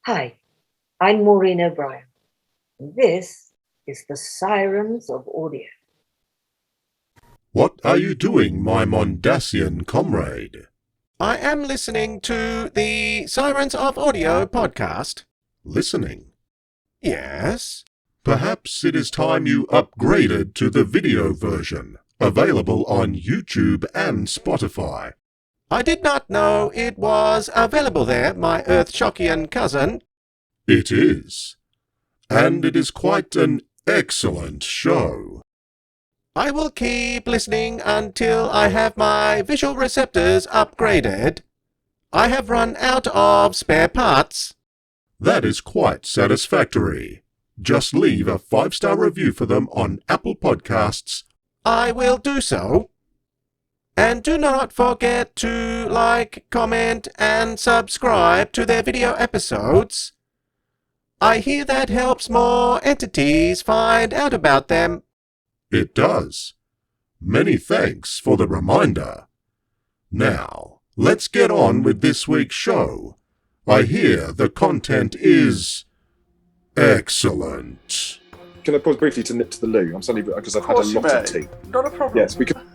Hi, I'm Maureen O'Brien. This is the Sirens of Audio. What are you doing, my Mondasian comrade? I am listening to the Sirens of Audio podcast. Listening? Yes? Perhaps it is time you upgraded to the video version, available on YouTube and Spotify. I did not know it was available there, my Earth-Shockian cousin. It is. And it is quite an excellent show. I will keep listening until I have my visual receptors upgraded. I have run out of spare parts. That is quite satisfactory. Just leave a 5-star review for them on Apple Podcasts. I will do so. And do not forget to like, comment, and subscribe to their video episodes. I hear that helps more entities find out about them. It does. Many thanks for the reminder. Now, let's get on with this week's show. I hear the content is excellent. Can I pause briefly to nip to the loo? I'm suddenly because I've had a lot of tea. Not a problem. Yes, we can.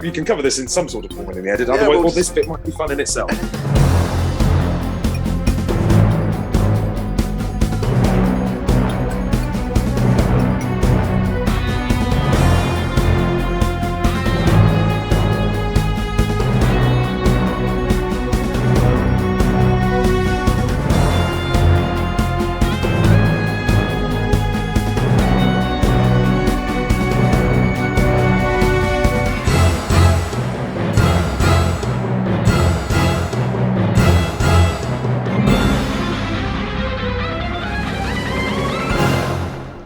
You can cover this in some sort of form in the edit. Yeah, Otherwise, this bit might be fun in itself.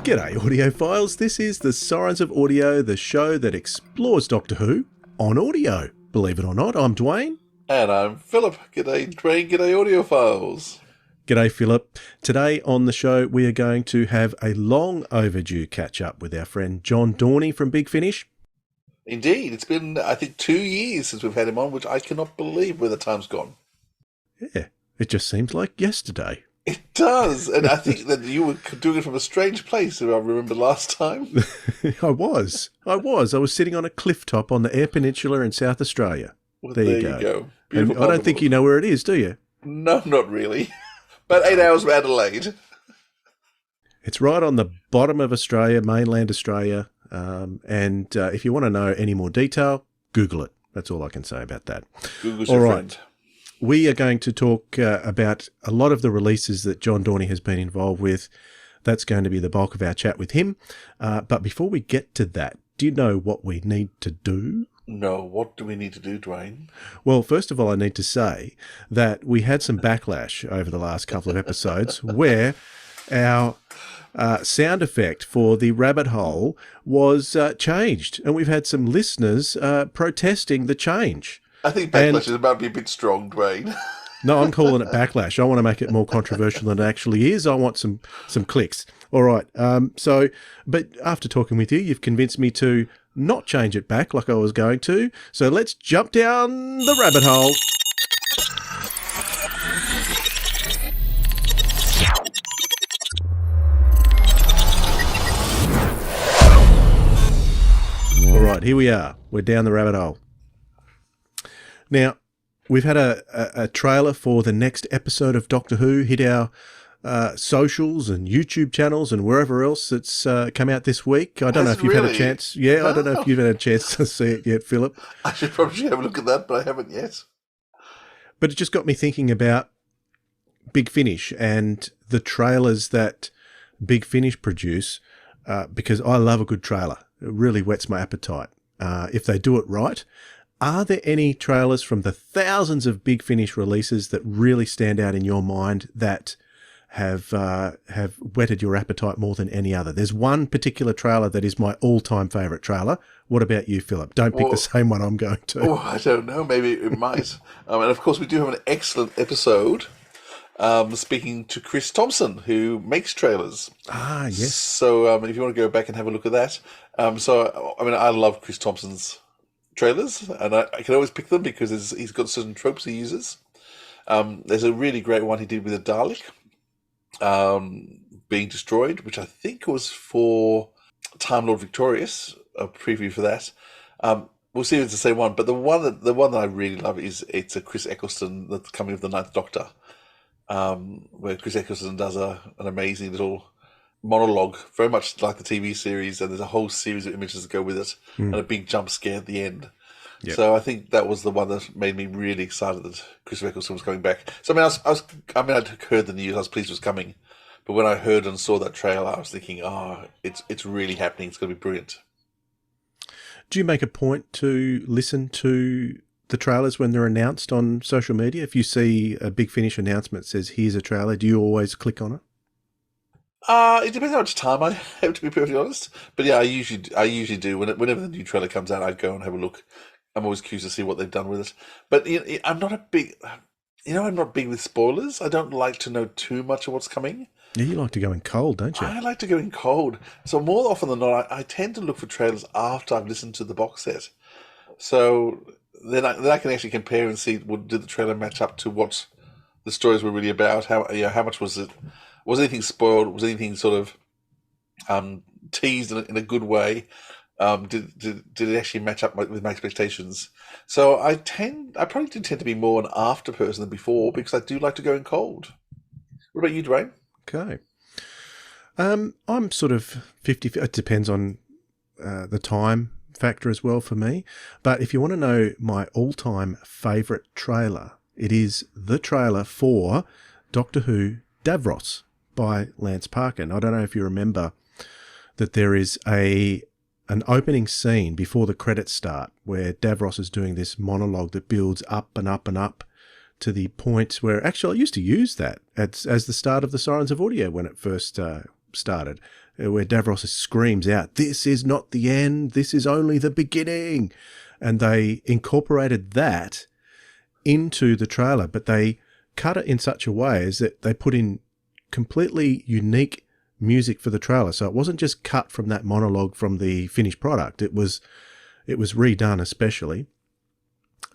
G'day audiophiles, this is the Sirens of Audio, the show that explores Doctor Who on audio. Believe it or not, I'm Dwayne. And I'm Philip. G'day, Dwayne. G'day, audiophiles. G'day Philip. Today on the show we are going to have a long overdue catch up with our friend John Dorney from Big Finish. Indeed, it's been, I think, 2 years since we've had him on, which I cannot believe where the time's gone. Yeah, it just seems like yesterday. It does, and I think that you were doing it from a strange place, if I remember last time. I was sitting on a cliff top on the Eyre Peninsula in South Australia. Well, there you go. Beautiful And I don't think you know where it is, do you? No, not really. About 8 hours from Adelaide. It's right on the bottom of Australia, mainland Australia, and if you want to know any more detail, Google it. That's all I can say about that. Google's all your right. friend. We are going to talk about a lot of the releases that John Dorney has been involved with. That's going to be the bulk of our chat with him. But before we get to that, do you know what we need to do? No, what do we need to do, Dwayne? Well, first of all, I need to say that we had some backlash over the last couple of episodes where our sound effect for the rabbit hole was changed. And we've had some listeners protesting the change. I think backlash is about to be a bit strong, Dwayne. No, I'm calling it backlash. I want to make it more controversial than it actually is. I want some clicks. All right. But after talking with you, you've convinced me to not change it back like I was going to. So let's jump down the rabbit hole. All right, here we are. We're down the rabbit hole. Now, we've had a trailer for the next episode of Doctor Who hit our socials and YouTube channels and wherever else it's come out this week. I don't know if you've had a chance. Yeah, no. I don't know if you've had a chance to see it yet, Philip. I should probably have a look at that, but I haven't yet. But it just got me thinking about Big Finish and the trailers that Big Finish produce because I love a good trailer. It really whets my appetite. If they do it right. Are there any trailers from the thousands of Big Finish releases that really stand out in your mind that have whetted your appetite more than any other? There's one particular trailer that is my all-time favourite trailer. What about you, Philip? Don't pick the same one I'm going to. Oh, I don't know. Maybe it might. And of course, we do have an excellent episode speaking to Chris Thompson, who makes trailers. Ah, yes. So if you want to go back and have a look at that. I love Chris Thompson's trailers, and I can always pick them because he's got certain tropes he uses. There's a really great one he did with a Dalek, being destroyed, which I think was for Time Lord Victorious, a preview for that. We'll see if it's the same one, but the one that I really love it's a Chris Eccleston, that's coming of the Ninth Doctor, where Chris Eccleston does an amazing little monologue, very much like the TV series, and there's a whole series of images that go with it, and a big jump scare at the end. Yep. So I think that was the one that made me really excited that Chris Eccleston was coming back. So I'd heard the news, I was pleased it was coming, but when I heard and saw that trailer, I was thinking, it's really happening. It's going to be brilliant. Do you make a point to listen to the trailers when they're announced on social media? If you see a Big Finish announcement that says, here's a trailer, do you always click on it? It depends how much time I have, to be perfectly honest. But yeah, I usually do. Whenever the new trailer comes out, I go and have a look. I'm always curious to see what they've done with it. But I'm not big with spoilers. I don't like to know too much of what's coming. Yeah, you like to go in cold, don't you? I like to go in cold. So more often than not, I tend to look for trailers after I've listened to the box set. So then I can actually compare and see, did the trailer match up to what the stories were really about? How much was it? Was anything spoiled? Was anything sort of teased in a good way? Did it actually match up with my expectations? So I probably do tend to be more an after person than before, because I do like to go in cold. What about you, Dwayne? Okay. I'm sort of 50. It depends on the time factor as well for me. But if you want to know my all-time favourite trailer, it is the trailer for Doctor Who Davros by Lance Parker. And I don't know if you remember that there is an opening scene before the credits start where Davros is doing this monologue that builds up and up and up to the point where, actually, I used to use that as the start of the Sirens of Audio when it first started, where Davros screams out, "This is not the end, this is only the beginning." And they incorporated that into the trailer, but they cut it in such a way as that they put in completely unique music for the trailer. So it wasn't just cut from that monologue from the finished product. It was redone especially.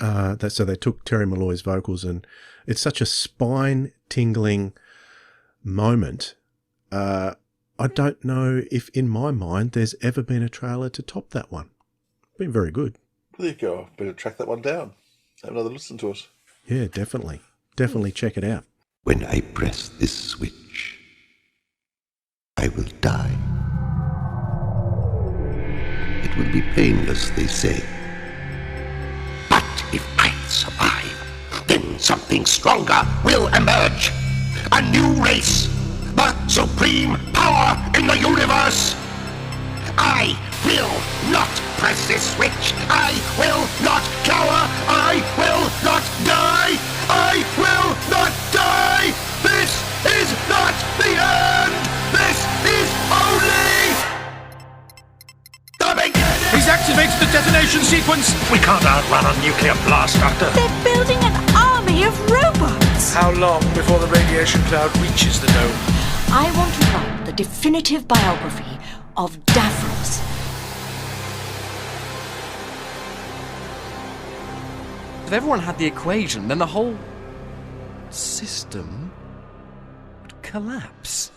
So they took Terry Malloy's vocals, and it's such a spine-tingling moment. I don't know if, in my mind, there's ever been a trailer to top that one. Been very good. There you go. Better track that one down. Have another listen to it. Yeah, definitely. Definitely check it out. When I press this switch, I will die. It will be painless, they say. But if I survive, then something stronger will emerge. A new race, the supreme power in the universe. I will not press this switch. I will not cower. I will not die. I will not die. This is not the end. This is only the beginning. He's activated the detonation sequence. We can't outrun a nuclear blast, Doctor. They're building an army of robots. How long before the radiation cloud reaches the dome? I want to write the definitive biography of Davros. If everyone had the equation, then the whole system would collapse.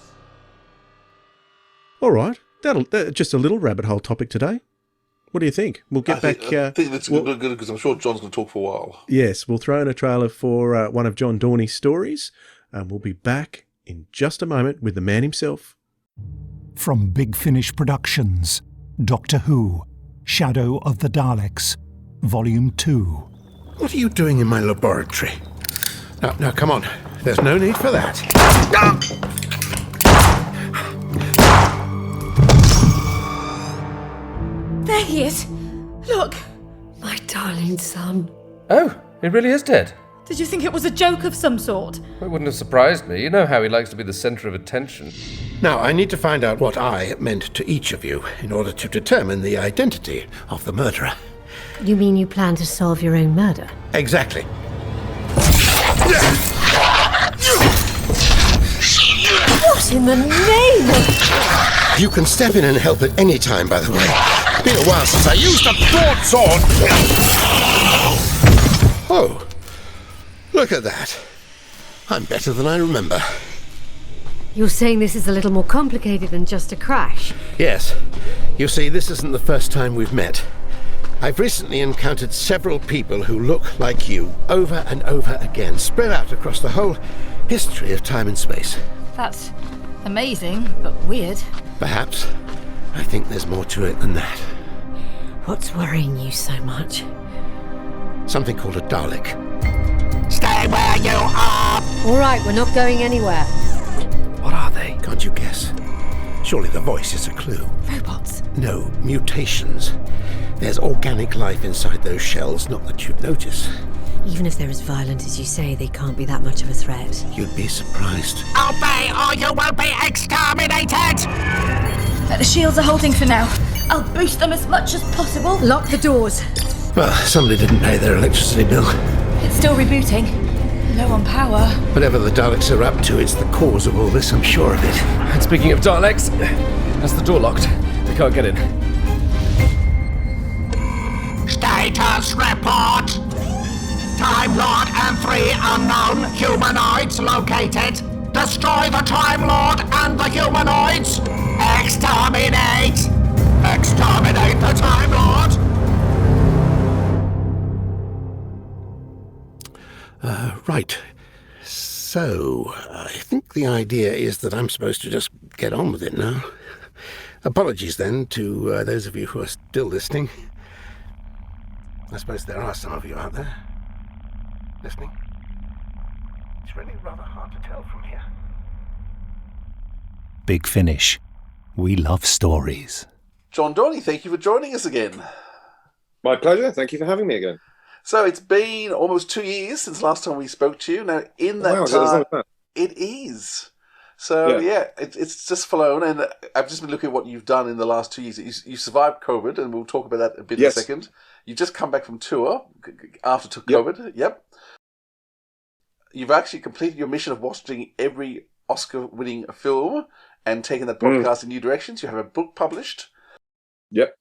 All right. That'll just a little rabbit hole topic today. What do you think? We'll get back. I think that's good because I'm sure John's going to talk for a while. Yes, we'll throw in a trailer for one of John Dorney's stories, and we'll be back in just a moment with the man himself. From Big Finish Productions, Doctor Who, Shadow of the Daleks, Volume 2. What are you doing in my laboratory? Now, come on. There's no need for that. There he is. Look. My darling son. Oh, he really is dead. Did you think it was a joke of some sort? It wouldn't have surprised me. You know how he likes to be the centre of attention. Now, I need to find out what I meant to each of you in order to determine the identity of the murderer. You mean you plan to solve your own murder? Exactly. What in the name of... You can step in and help at any time, by the way. It's been a while since I used a broadsword. Oh, look at that. I'm better than I remember. You're saying this is a little more complicated than just a crash? Yes. You see, this isn't the first time we've met. I've recently encountered several people who look like you, over and over again, spread out across the whole history of time and space. That's amazing, but weird. Perhaps. I think there's more to it than that. What's worrying you so much? Something called a Dalek. Stay where you are! All right, we're not going anywhere. What are they? Can't you guess? Surely the voice is a clue. Robots? No, mutations. There's organic life inside those shells, not that you'd notice. Even if they're as violent as you say, they can't be that much of a threat. You'd be surprised. Obey or you will be exterminated! The shields are holding for now. I'll boost them as much as possible. Lock the doors. Well, somebody didn't pay their electricity bill. It's still rebooting. Low on power. Whatever the Daleks are up to, it's the cause of all this, I'm sure of it. And speaking of Daleks, that's the door locked. We can't get in. Status report! Time Lord and 3 unknown humanoids located. Destroy the Time Lord and the humanoids! Exterminate! Exterminate the Time Lord! Right. So, I think the idea is that I'm supposed to just get on with it now. Apologies then to those of you who are still listening. I suppose there are some of you out there listening. It's really rather hard to tell from here. Big Finish. We love stories. John Dorney, thank you for joining us again. My pleasure. Thank you for having me again. So it's been almost 2 years since last time we spoke to you. Now, in that Wow, time, is that? it is. So, it's just flown, and I've just been looking at what you've done in the last 2 years. You survived COVID, and we'll talk about that a bit in a second. You've just come back from tour after COVID. Yep. You've actually completed your mission of watching every Oscar-winning film and taken that podcast in new directions. You have a book published. Yep.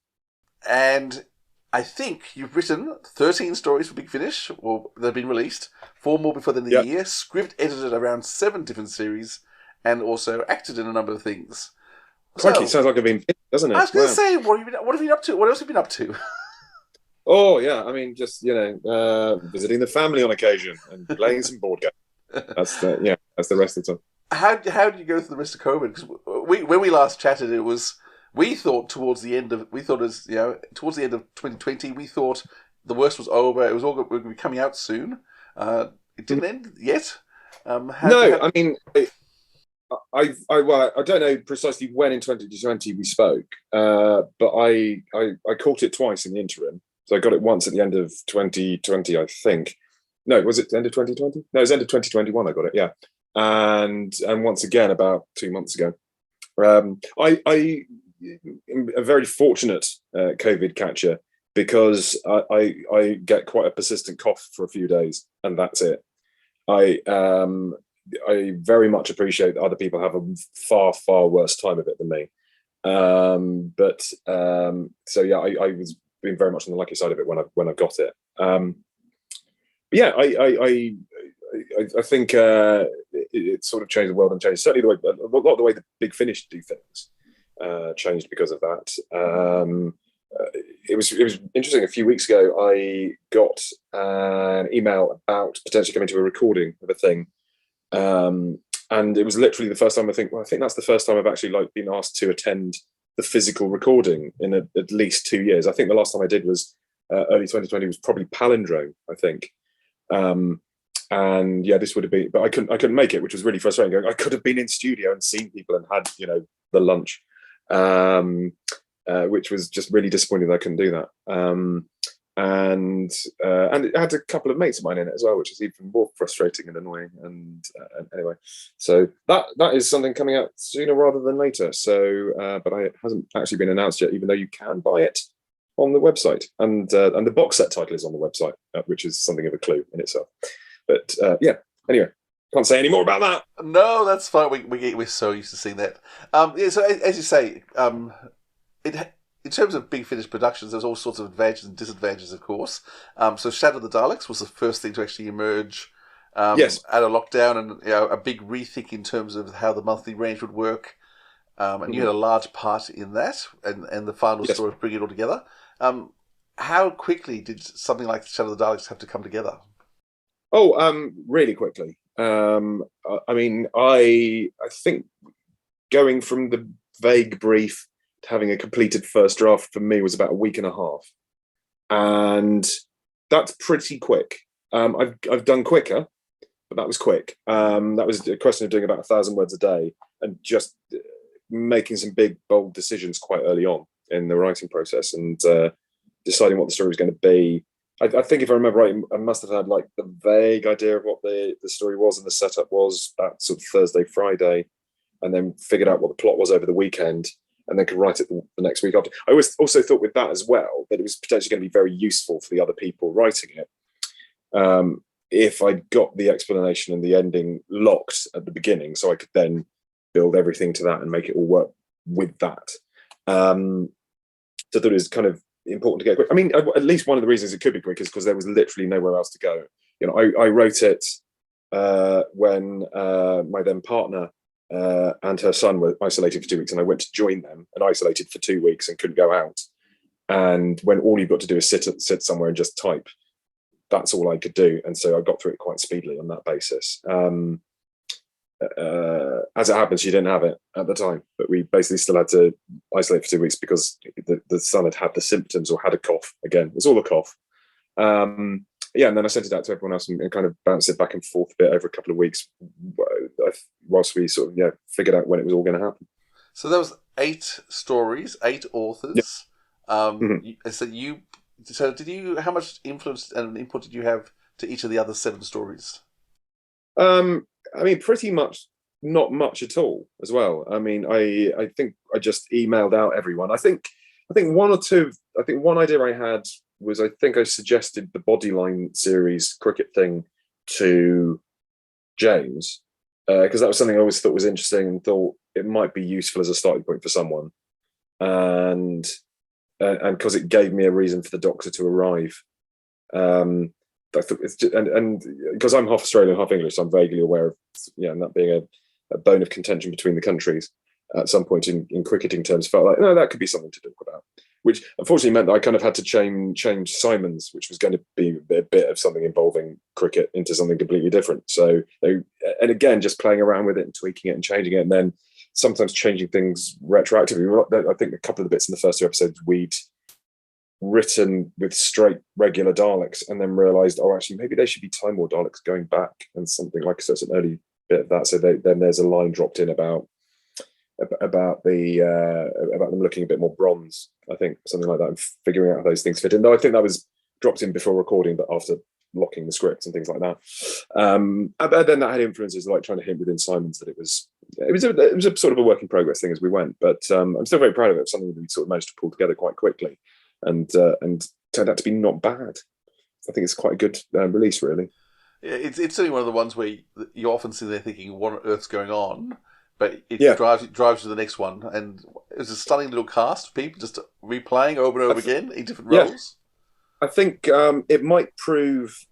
And I think you've written 13 stories for Big Finish, or they've been released, 4 more before the end of the year, script edited around 7 different series, and also acted in a number of things. Crikey, sounds like I've been busy, doesn't it? I was going to say, what have you been up to? What else have you been up to? Oh, yeah, I mean, just, visiting the family on occasion and playing some board games. That's the rest of the time. How did you go through the rest of COVID? Because when we last chatted, it was... We thought towards the end of 2020, we thought the worst was over. It was all going to be coming out soon. It didn't end yet. I mean, I don't know precisely when in 2020 we spoke, but I caught it twice in the interim. So I got it once at the end of 2020, I think. No, was it the end of 2020? No, it was end of 2021. I got it, yeah, and once again about 2 months ago. I am a very fortunate COVID catcher because I get quite a persistent cough for a few days, and that's it. I very much appreciate that other people have a far, far worse time of it than me. I was being very much on the lucky side of it when I got it. I think it sort of changed the world and changed certainly a lot of the way the Big Finish do things changed because of that. It was interesting. A few weeks ago, I got an email about potentially coming to a recording of a thing, and it was literally the first time I think that's the first time I've actually been asked to attend the physical recording in at least 2 years. I think the last time I did was early 2020. Was probably Palindrome, I think. And yeah, this would have been, but I couldn't make it, which was really frustrating. I could have been in studio and seen people and had the lunch, which was just really disappointing that I couldn't do that. And it had a couple of mates of mine in it as well, which is even more frustrating and annoying. And anyway, so that is something coming out sooner rather than later. So, but it hasn't actually been announced yet, even though you can buy it on the website, and the box set title is on the website, which is something of a clue in itself. But anyway, can't say any more about that. No, that's fine. We're so used to seeing that. So as you say, in terms of Big Finish Productions, there's all sorts of advantages and disadvantages, of course. So Shadow of the Daleks was the first thing to actually emerge Yes. Out of lockdown, and a big rethink in terms of how the monthly range would work. And you had a large part in that, and the final story of bringing it all together. How quickly did something like Shadow of the Daleks have to come together? Oh, really quickly. I mean, I think going from the vague brief to having a completed first draft for me was about a week and a half, and that's pretty quick. I've done quicker, but that was quick. That was a question of doing about 1,000 words a day and just making some big, bold decisions quite early on in the writing process, and deciding what the story was going to be. I think if I remember right, I must have had like the vague idea of what the story was and the setup was that sort of Thursday, Friday, and then figured out what the plot was over the weekend, and then could write it the next week after. I also thought with that as well that it was potentially going to be very useful for the other people writing it. If I got the explanation and the ending locked at the beginning, so I could then build everything to that and make it all work with that. So that it was kind of important to get quick. I mean, at least one of the reasons it could be quick is because there was literally nowhere else to go. You know, I wrote it when my then partner and her son were isolated for 2 weeks, and I went to join them and isolated for 2 weeks and couldn't go out. And when all you've got to do is sit somewhere and just type, that's all I could do. And so I got through it quite speedily on that basis. As it happens, she didn't have it at the time, but we basically still had to isolate for 2 weeks because the son had the symptoms or had a cough. Again, it was all a cough. And then I sent it out to everyone else and kind of bounced it back and forth a bit over a couple of weeks whilst we sort of figured out when it was all going to happen. So there was 8 stories, 8 authors. Yep. So did you? How much influence and input did you have to each of the other 7 stories? I mean, pretty much not much at all as well. I mean, I think I just emailed out everyone. I think one or two. I think one idea I had was I think I suggested the Bodyline series cricket thing to James because that was something I always thought was interesting and thought it might be useful as a starting point for someone, and because it gave me a reason for the Doctor to arrive. I thought it's just, and because I'm half Australian, half English, so I'm vaguely aware of and that being a bone of contention between the countries at some point in cricketing terms, felt like no, that could be something to talk about. Which unfortunately meant that I kind of had to change Simon's, which was going to be a bit of something involving cricket, into something completely different. So and again, just playing around with it and tweaking it and changing it, and then sometimes changing things retroactively. I think a couple of the bits in the first 2 episodes we'd written with straight regular Daleks and then realised, actually maybe they should be Time War Daleks going back, and something like so it's an early bit of that. So then there's a line dropped in about them looking a bit more bronze, I think, something like that, and figuring out how those things fit in. Though I think that was dropped in before recording, but after locking the scripts and things like that. But then that had influences like trying to hint within Simon's that it was a sort of a work in progress thing as we went. But I'm still very proud of it. It's something that we sort of managed to pull together quite quickly, and turned out to be not bad. I think it's quite a good release, really. Yeah, it's certainly one of the ones where you often sit there thinking, "What on earth's going on?" But it drives to the next one, and it was a stunning little cast of people just replaying over and over again in different roles. I think it might prove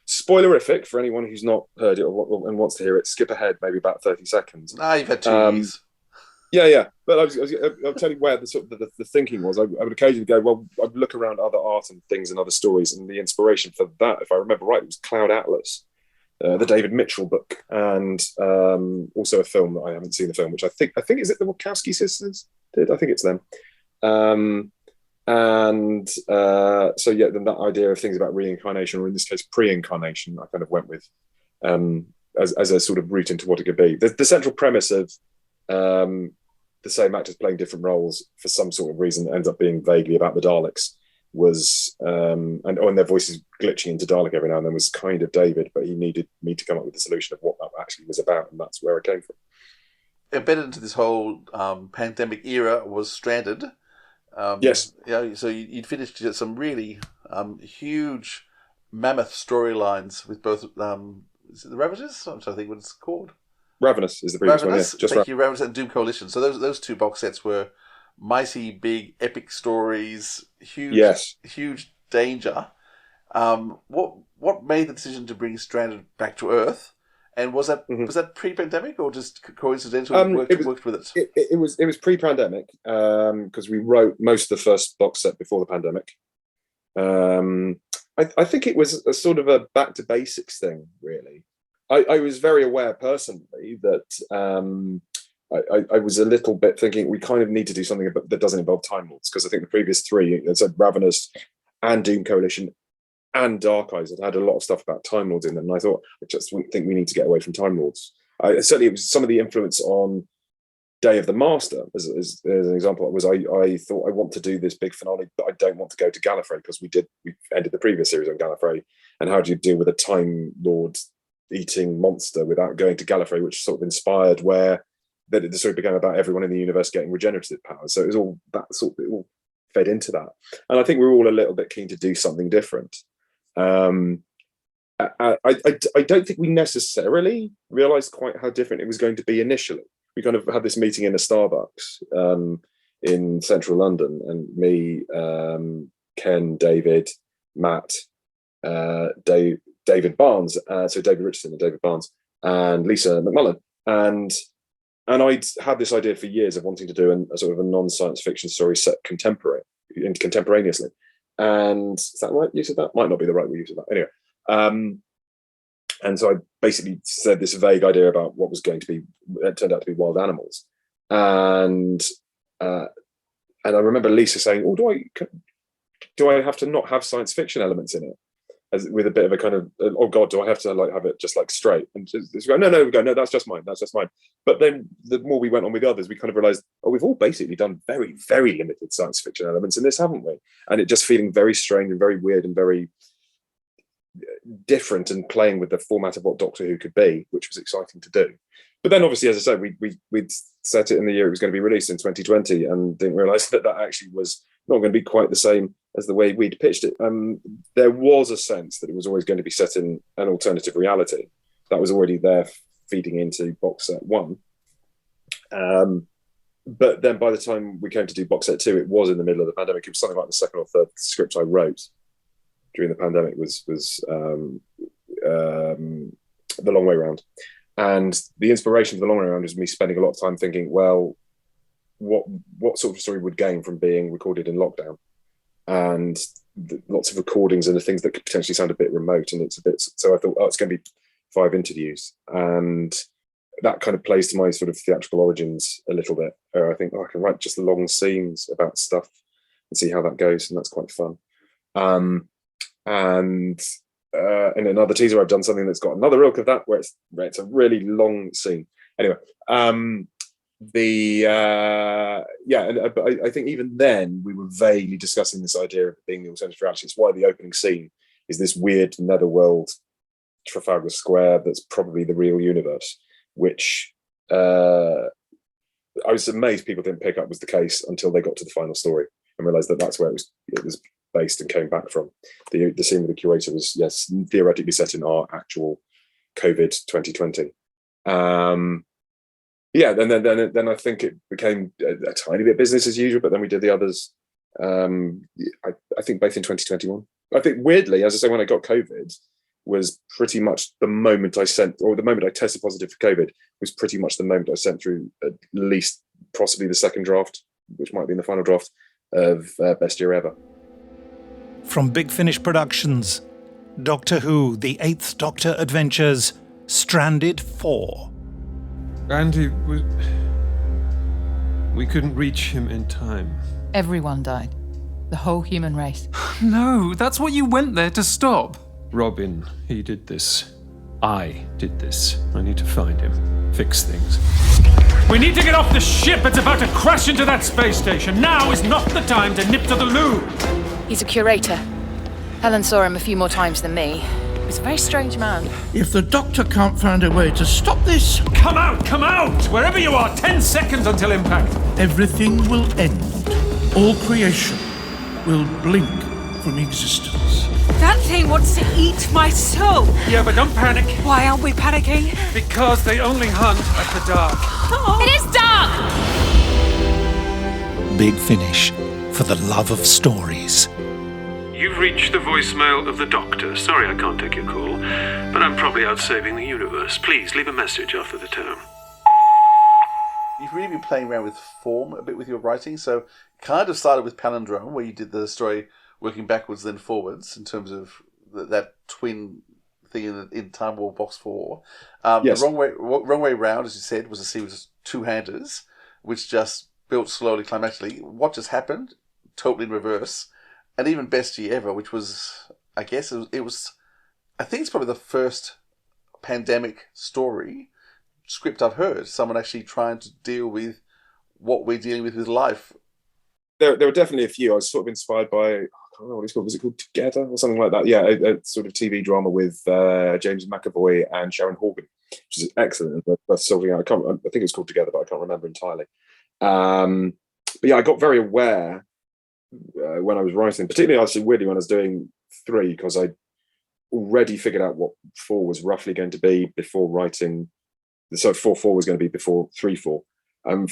spoilerific for anyone who's not heard it and wants to hear it. Skip ahead maybe about 30 seconds. You've had 2 years. Yeah. But I'll tell you where the thinking was. I would occasionally go, well, I'd look around other art and things and other stories, and the inspiration for that, if I remember right, it was Cloud Atlas. The David Mitchell book, and also a film that I haven't seen the film, which I think is it the Wachowski sisters did? I think it's them. So then that idea of things about reincarnation, or in this case pre-incarnation, I kind of went with as a sort of route into what it could be. The central premise of the same actors playing different roles for some sort of reason ends up being vaguely about the Daleks. Was and their voices glitching into Dalek every now and then was kind of David, but he needed me to come up with a solution of what that actually was about, and that's where it came from. Embedded into this whole pandemic era was Stranded. Yes. So you'd finished some really huge mammoth storylines with both is it the Ravagers? I'm trying to think what it's called. Ravenous is the previous one. Yeah. Thank you, Ravenous and Doom Coalition. So those 2 box sets were mighty big epic stories, huge danger, What made the decision to bring Stranded back to Earth? And was that pre-pandemic or just coincidentally worked with it? It was pre-pandemic because we wrote most of the first box set before the pandemic. I think it was a sort of a back to basics thing, really. I was very aware personally that I was a little bit thinking we kind of need to do something that doesn't involve Time Lords, because I think the previous three, Ravenous and Doom Coalition and Dark Eyes, had a lot of stuff about Time Lords in them, and I thought I just think we need to get away from Time Lords. Certainly, it was some of the influence on Day of the Master, as an example. Was I thought I want to do this big finale, but I don't want to go to Gallifrey, because we ended the previous series on Gallifrey, and how do you deal with a Time Lord eating monster without going to Gallifrey, which sort of inspired where that the story became about everyone in the universe getting regenerative powers. So it was all that it all fed into that, and I think we were all a little bit keen to do something different. I don't think we necessarily realized quite how different it was going to be initially. We kind of had this meeting in a Starbucks in central London, and me, Ken, David, Matt, David Barnes, so David Richardson and David Barnes, and Lisa McMullen, and I'd had this idea for years of wanting to do a sort of a non-science fiction story set contemporaneously. And is that right use of that? Might not be the right use of that. Anyway, and so I basically said this vague idea about what was going to be, it turned out to be wild animals. And I remember Lisa saying, "Oh, do I have to not have science fiction elements in it?" As with a bit of a kind of, "Oh God, do I have to have it just straight?" And just go, no, that's just mine. But then the more we went on with the others, we kind of realized, we've all basically done very, very limited science fiction elements in this, haven't we? And it just feeling very strange and very weird and very different, and playing with the format of what Doctor Who could be, which was exciting to do. But then obviously, as I said, we'd set it in the year it was going to be released in 2020, and didn't realize that actually was not going to be quite the same as the way we'd pitched it. There was a sense that it was always going to be set in an alternative reality that was already there, feeding into box set 1. But then by the time we came to do box set 2, it was in the middle of the pandemic. It was something like the second or third script I wrote during the pandemic was The Long Way Round. And the inspiration for The Long Way Round was me spending a lot of time thinking, well, what sort of story would gain from being recorded in lockdown? And lots of recordings and the things that could potentially sound a bit remote, and it's a bit. So I thought, it's going to be 5 interviews, and that kind of plays to my sort of theatrical origins a little bit. I think I can write just long scenes about stuff and see how that goes, and that's quite fun. And in another teaser, I've done something that's got another ilk of that, where it's a really long scene. Anyway, I think even then we were vaguely discussing this idea of being the alternative reality. It's why the opening scene is this weird netherworld Trafalgar Square that's probably the real universe, which I was amazed people didn't pick up was the case until they got to the final story and realized that that's where it was based and came back from. The scene with the curator was, yes, theoretically set in our actual COVID 2020. Then I think it became a tiny bit business as usual, but then we did the others, I think both in 2021. I think weirdly, as I say, when I got COVID, was pretty much the moment I tested positive for COVID, was pretty much the moment I sent through at least possibly the second draft, which might be in the final draft, of Best Year Ever. From Big Finish Productions, Doctor Who, The Eighth Doctor Adventures, Stranded 4. Andy, we couldn't reach him in time. Everyone died. The whole human race. No, that's what you went there to stop. Robin, he did this. I did this. I need to find him. Fix things. We need to get off the ship. It's about to crash into that space station. Now is not the time to nip to the loo. He's a curator. Helen saw him a few more times than me. He's a very strange man. If the Doctor can't find a way to stop this... Come out! Come out! Wherever you are, 10 seconds until impact. Everything will end. All creation will blink from existence. That thing wants to eat my soul. Yeah, but don't panic. Why aren't we panicking? Because they only hunt at the dark. Oh. It is dark! Big Finish, for the love of stories. You've reached the voicemail of the Doctor. Sorry I can't take your call, but I'm probably out saving the universe. Please leave a message after the tone. You've really been playing around with form a bit with your writing, so kind of started with Palindrome, where you did the story working backwards then forwards in terms of that twin thing in Time War Box 4. Yes. The wrong way round, as you said, was a series of two-handers, which just built slowly climactically. What just happened? Totally in reverse. And even Best Year Ever, which was, I guess, I think it's probably the first pandemic story script I've heard. Someone actually trying to deal with what we're dealing with life. There were definitely a few. I was sort of inspired by, I don't know what it's called. Was it called Together or something like that? Yeah, a sort of TV drama with James McAvoy and Sharon Horgan, which is excellent. That's something I think it was called Together, but I can't remember entirely. But yeah, I got very aware when I was writing, particularly actually weirdly when I was doing 3, because I already figured out what 4 was roughly going to be before writing. So 4 was going to be before 3-4. I'm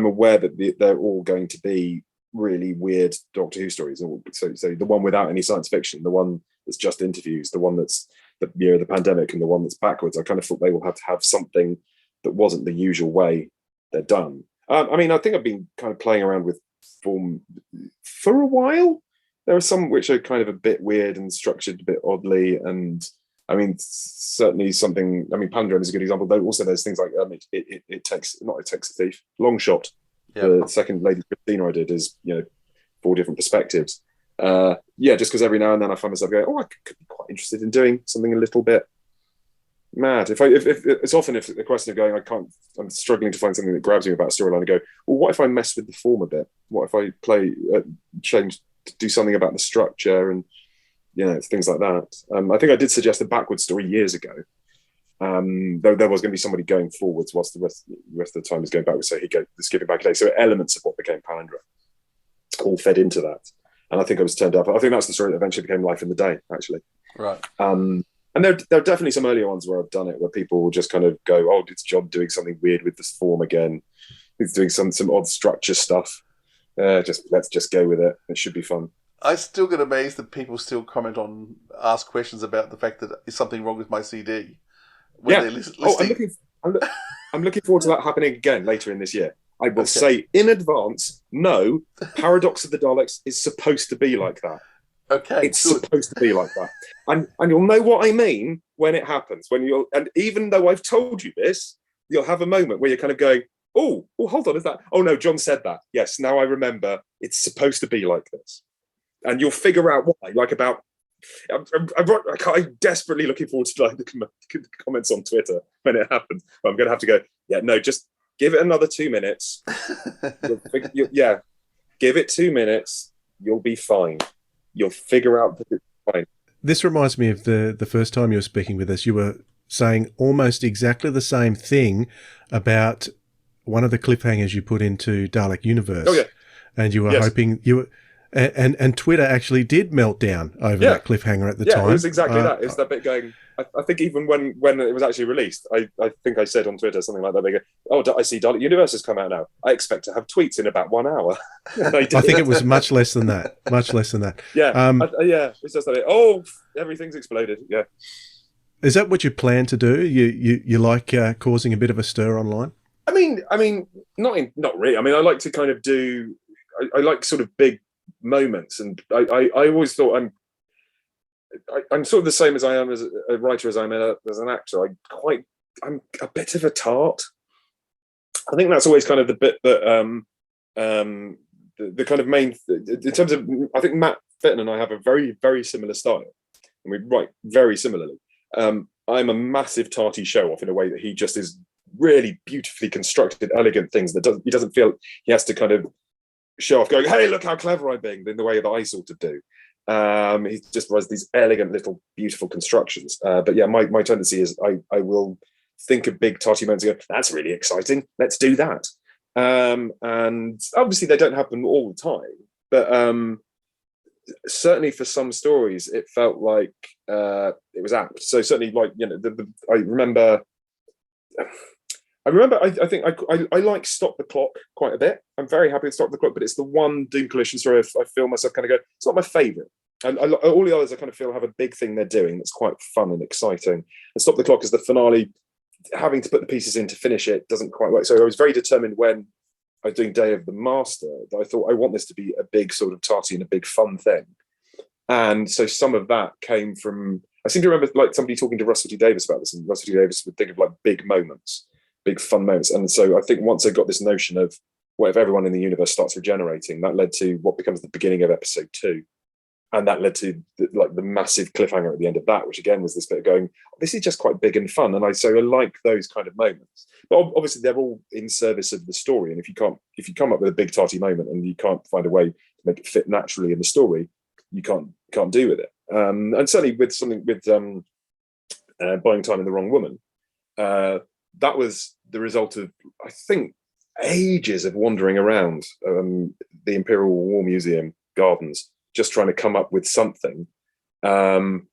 aware that they're all going to be really weird Doctor Who stories. So the one without any science fiction, the one that's just interviews, the one that's the year of the pandemic, and the one that's backwards. I kind of thought they will have to have something that wasn't the usual way they're done. I mean, I think I've been kind of playing around with form for a while. There are some which are kind of a bit weird and structured a bit oddly, and I mean, certainly something. I mean, Palindrome is a good example. Though also, there's things like it takes a thief. Long Shot, the second Lady Christina I did is 4 different perspectives. Just because every now and then I find myself going, I could be quite interested in doing something a little bit mad. If it's often if the question of going, I'm struggling to find something that grabs me about a storyline and go, well, what if I mess with the form a bit? What if I do something about the structure and things like that. I think I did suggest a backwards story years ago. Though there was going to be somebody going forwards whilst the rest of the time is going backwards. So he'd go skipping back a day. So elements of what became Palindrome all fed into that. And I think I was turned up. I think that's the story that eventually became Life in the Day, actually. Right. And there are definitely some earlier ones where I've done it, where people will just kind of go, oh, it's John doing something weird with this form again. He's doing some odd structure stuff. Let's just go with it. It should be fun. I still get amazed that people still ask questions about the fact that is something wrong with my CD. I'm looking forward to that happening again later in this year. I will say in advance, no, Paradox of the Daleks is supposed to be like that. Okay, it's supposed to be like that, and you'll know what I mean when it happens. And even though I've told you this, you'll have a moment where you're kind of going, oh, hold on, is that? Oh no, John said that. Yes, now I remember. It's supposed to be like this, and you'll figure out why. I'm desperately looking forward to the comments on Twitter when it happens. I'm going to have to go. Yeah, no, just give it another 2 minutes. Give it 2 minutes. You'll be fine. You'll figure out that it's fine. This reminds me of the first time you were speaking with us. You were saying almost exactly the same thing about one of the cliffhangers you put into Dalek Universe. Oh, yeah. And you were hoping you were... And Twitter actually did melt down over that cliffhanger at the time. Yeah, it was exactly that. It's that bit going... I think even when it was actually released, I think I said on Twitter something like that. They go, oh, I see Dalek Universe has come out now. I expect to have tweets in about 1 hour. I think it was much less than that. Much less than that. Yeah. It's just that, everything's exploded. Yeah. Is that what you plan to do? You like causing a bit of a stir online? I mean, not really. I mean, I like to kind of do... I like sort of big moments, and I always thought I'm sort of the same as I am as a writer as I am as an actor. I'm a bit of a tart. I think that's always kind of the bit that the kind of main in terms of, I think Matt Fitton and I have a very, very similar style, and we write very similarly. I'm a massive tarty show off in a way that he just is really beautifully constructed, elegant things that he doesn't feel he has to kind of show off going, hey, look how clever I'm being, in the way that I sort of do. He just does these elegant little beautiful constructions. But yeah, my tendency is I will think of big tarty moments and go, that's really exciting, let's do that. And obviously they don't happen all the time, but certainly for some stories it felt like it was apt. So certainly, like, I remember I remember, I think I like Stop the Clock quite a bit. I'm very happy with Stop the Clock, but it's the one Doom Collision story I feel myself kind of go, it's not my favourite. And all the others I kind of feel have a big thing they're doing that's quite fun and exciting. And Stop the Clock is the finale, having to put the pieces in to finish it doesn't quite work. So I was very determined when I was doing Day of the Master that I thought I want this to be a big sort of tarty and a big fun thing. And so some of that came from, I seem to remember like somebody talking to Russell T Davies about this, and Russell T Davies would think of like big moments, big fun moments. And so I think once I got this notion of what if everyone in the universe starts regenerating, that led to what becomes the beginning of episode 2. And that led to the massive cliffhanger at the end of that, which again was this bit of going, this is just quite big and fun. And so I like those kind of moments. But obviously they're all in service of the story. And if you come up with a big tarty moment and you can't find a way to make it fit naturally in the story, you can't do with it. And certainly with something with Buying Time in the Wrong Woman, that was the result of, I think, ages of wandering around the Imperial War Museum gardens, just trying to come up with something. And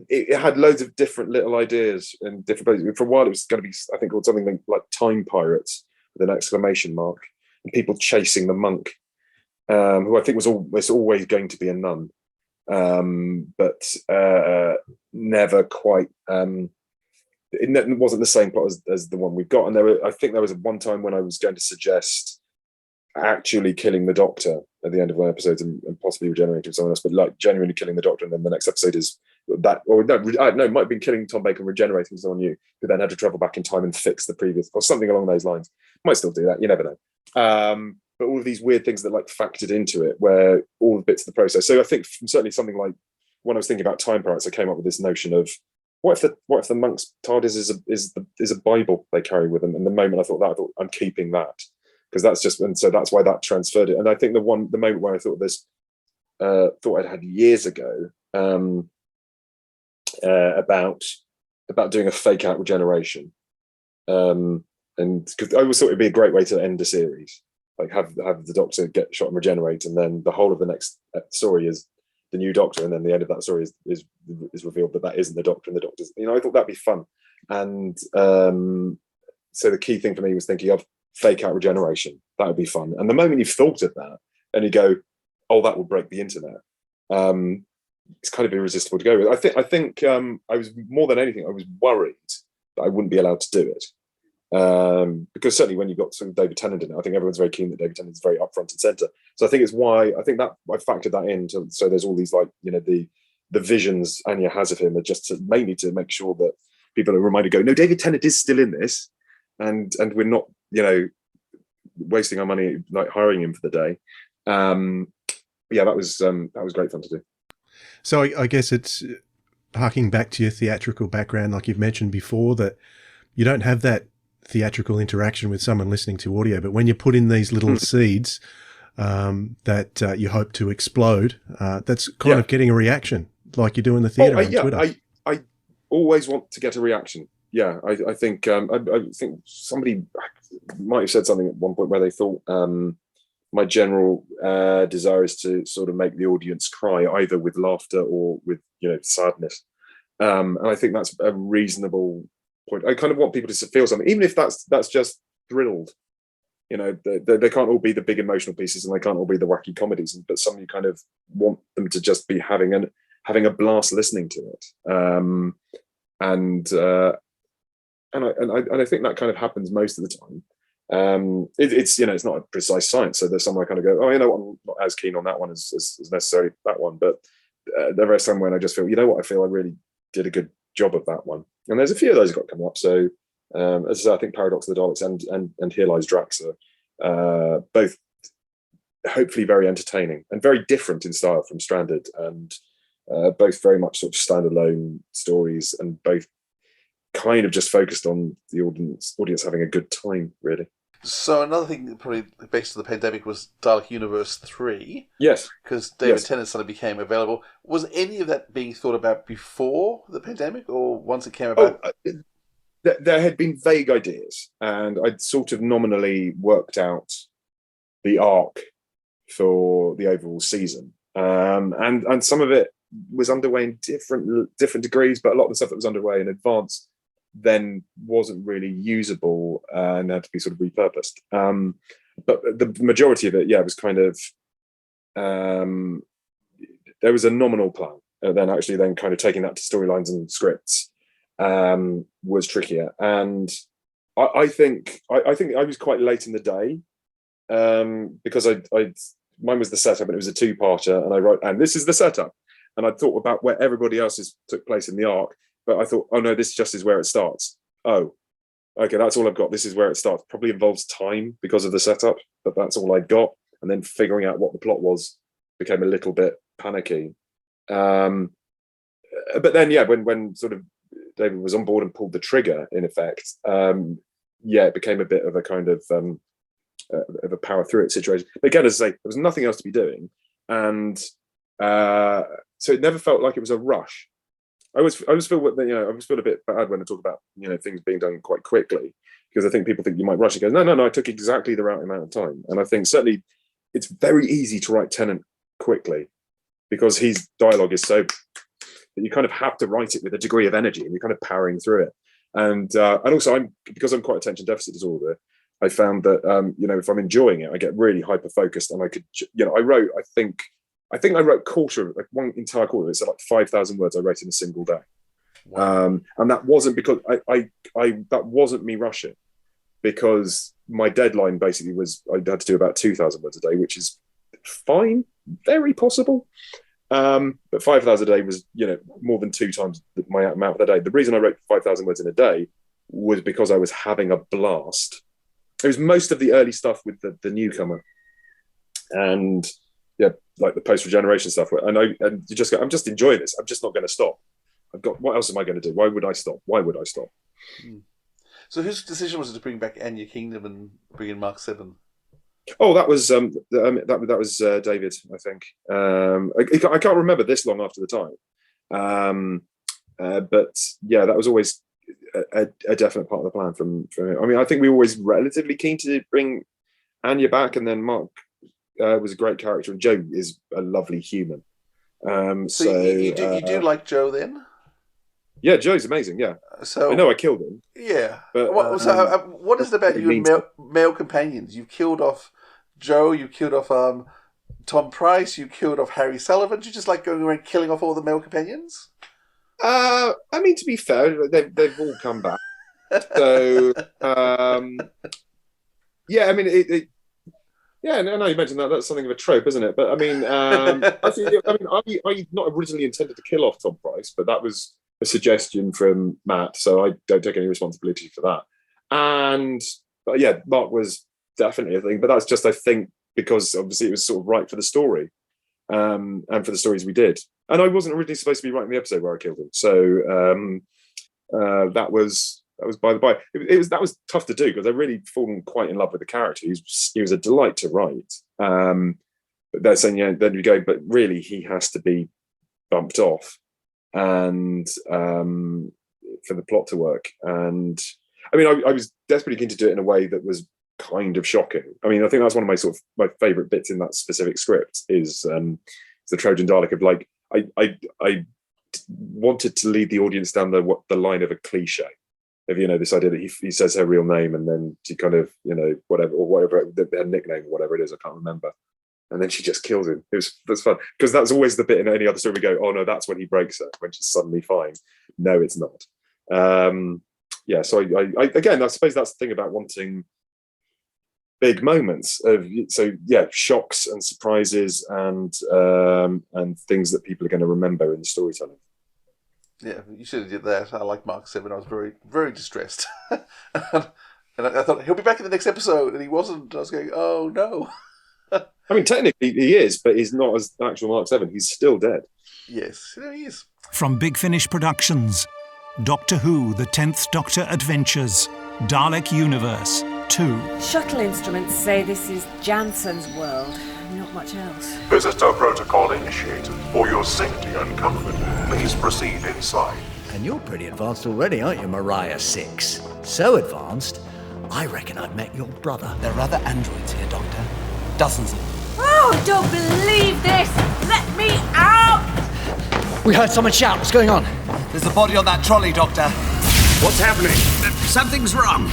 it had loads of different little ideas and different places. For a while, it was going to be, I think, called something like Time Pirates with an exclamation mark, and people chasing the monk, who I think was always going to be a nun, but never quite. It wasn't the same plot as the one we've got. And I think there was one time when I was going to suggest actually killing the Doctor at the end of one episode and possibly regenerating someone else, but like genuinely killing the Doctor, and then the next episode is that, or no, I don't know, it might have been killing Tom Baker and regenerating someone new, who then had to travel back in time and fix the previous, or something along those lines. Might still do that, you never know. But all of these weird things that like factored into it, where all the bits of the process. So I think certainly something like when I was thinking about Time Pirates, I came up with this notion of what if the monk's TARDIS is a Bible they carry with them. And the moment I thought that, I thought I'm keeping that, because that's just, and so that's why that transferred it. And I think the moment where I thought this, thought I'd had years ago about doing a fake out regeneration, and because I always thought it'd be a great way to end a series, like have the Doctor get shot and regenerate, and then the whole of the next story is the new Doctor, and then the end of that story is revealed that that isn't the Doctor, and the Doctor's, I thought that'd be fun. And so the key thing for me was thinking of fake out regeneration. That would be fun. And the moment you've thought of that and you go, oh, that will break the internet, it's kind of irresistible to go with. I think I was, more than anything, I was worried that I wouldn't be allowed to do it. Because certainly when you've got sort of David Tennant in it, I think everyone's very keen that David Tennant's very up front and centre. So I think it's why I think that I factored that in. So there's all these like, the visions Anya has of him are just mainly to make sure that people are reminded, go, no, David Tennant is still in this, and we're not, wasting our money like hiring him for the day. Yeah, that was great fun to do. So I guess it's harking back to your theatrical background, like you've mentioned before, that you don't have that theatrical interaction with someone listening to audio, but when you put in these little seeds that you hope to explode, that's kind of getting a reaction, like you do in the theatre on Twitter. I always want to get a reaction. Yeah, I think I think somebody might have said something at one point where they thought my general desire is to sort of make the audience cry, either with laughter or with sadness, and I think that's a reasonable point. I kind of want people to feel something, even if that's just thrilled. They can't all be the big emotional pieces, and they can't all be the wacky comedies, but some you kind of want them to just be having a blast listening to it. And I think that kind of happens most of the time. It's not a precise science, so there's some I kind of go, oh, I'm not as keen on that one as necessarily that one, but there are some when I just feel, I feel I really did a good job of that one. And there's a few of those got come up. So as I say, I think Paradox of the Daleks and Here Lies Drax are both hopefully very entertaining and very different in style from Stranded, and both very much sort of standalone stories, and both kind of just focused on the audience having a good time, really. So another thing probably based on the pandemic was Dalek Universe 3. Yes. Because David Tennant suddenly became available. Was any of that being thought about before the pandemic, or once it came about? There had been vague ideas, and I'd sort of nominally worked out the arc for the overall season. And some of it was underway in different degrees, but a lot of the stuff that was underway in advance then wasn't really usable and had to be sort of repurposed. But the majority of it, was kind of, there was a nominal plan. Then actually then kind of taking that to storylines and scripts was trickier. And I think I was quite late in the day because mine was the setup and it was a 2-parter, and I wrote, and this is the setup. And I thought about where everybody else's took place in the arc, but I thought, oh no, this just is where it starts. Oh, okay, that's all I've got. This is where it starts. Probably involves time because of the setup, but that's all I got. And then figuring out what the plot was became a little bit panicky. But then, when sort of David was on board and pulled the trigger, in effect, it became a bit of a kind of a power through it situation. But again, as I say, there was nothing else to be doing, and so it never felt like it was a rush. I always feel a bit bad when I talk about things being done quite quickly, because I think people think you might rush. It goes, no, I took exactly the right amount of time, and I think certainly it's very easy to write Tennant quickly because his dialogue is so that you kind of have to write it with a degree of energy, and you're kind of powering through it. And also because I'm quite attention deficit disorder, I found that if I'm enjoying it, I get really hyper focused, and I could I wrote I think I wrote one entire quarter. It's like 5,000 words I wrote in a single day. Wow. And that wasn't because that wasn't me rushing, because my deadline basically was I had to do about 2,000 words a day, which is fine, very possible. But 5,000 a day was more than 2 times my amount of the day. The reason I wrote 5,000 words in a day was because I was having a blast. It was most of the early stuff with the newcomer, and like the post-regeneration stuff. And you just go, I'm just enjoying this. I'm just not going to stop. What else am I going to do? Why would I stop? So whose decision was it to bring back Anya Kingdom and bring in Mark 7? Oh, that was David, I think. I can't remember this long after the time. But that was always a definite part of the plan from him. I mean, I think we were always relatively keen to bring Anya back, and then Mark was a great character, and Joe is a lovely human. So you do like Joe then? Yeah, Joe's amazing. Yeah, so I know I killed him. Yeah, but what is it about you and male companions? You've killed off Joe. You killed off Tom Price. You killed off Harry Sullivan. Do you just like going around killing off all the male companions? I mean, to be fair, they've all come back. So I mean yeah, no, you mentioned that. That's something of a trope, isn't it? But I mean, I not originally intended to kill off Tom Price, but that was a suggestion from Matt, so I don't take any responsibility for that. But Mark was definitely a thing, but that's just, I think, because obviously it was sort of right for the story, and for the stories we did. And I wasn't originally supposed to be writing the episode where I killed him, so that was by the by. That was tough to do because I really fallen quite in love with the character. He was a delight to write. But they're saying, then you go, but really he has to be bumped off, and for the plot to work. And I mean, I was desperately keen to do it in a way that was kind of shocking. I mean, I think that's one of my favourite bits in that specific script is the Trojan Dalek of like I wanted to lead the audience down the line of a cliche. Of this idea that he says her real name, and then she kind of whatever their nickname or whatever it is, I can't remember, and then she just kills him. That's fun because that's always the bit in any other story we go, oh no, that's when he breaks her, when she's suddenly fine. No, it's not. So I again, I suppose that's the thing about wanting big moments of shocks and surprises and things that people are going to remember in the storytelling. Yeah, you should have did that. I like Mark 7. I was very, very distressed. And I thought, he'll be back in the next episode, and he wasn't. I was going, oh, no. I mean, technically he is, but he's not as actual Mark 7. He's still dead. Yes, he is. From Big Finish Productions, Doctor Who, The 10th Doctor Adventures, Dalek Universe 2. Shuttle instruments say this is Jansen's world. Not much else. Visitor protocol initiated. For your safety and comfort, please proceed inside. And you're pretty advanced already, aren't you, Mariah 6? So advanced, I reckon I've met your brother. There are other androids here, Doctor. Dozens of them. Oh, don't believe this! Let me out! We heard someone shout. What's going on? There's a body on that trolley, Doctor. What's happening? Something's wrong.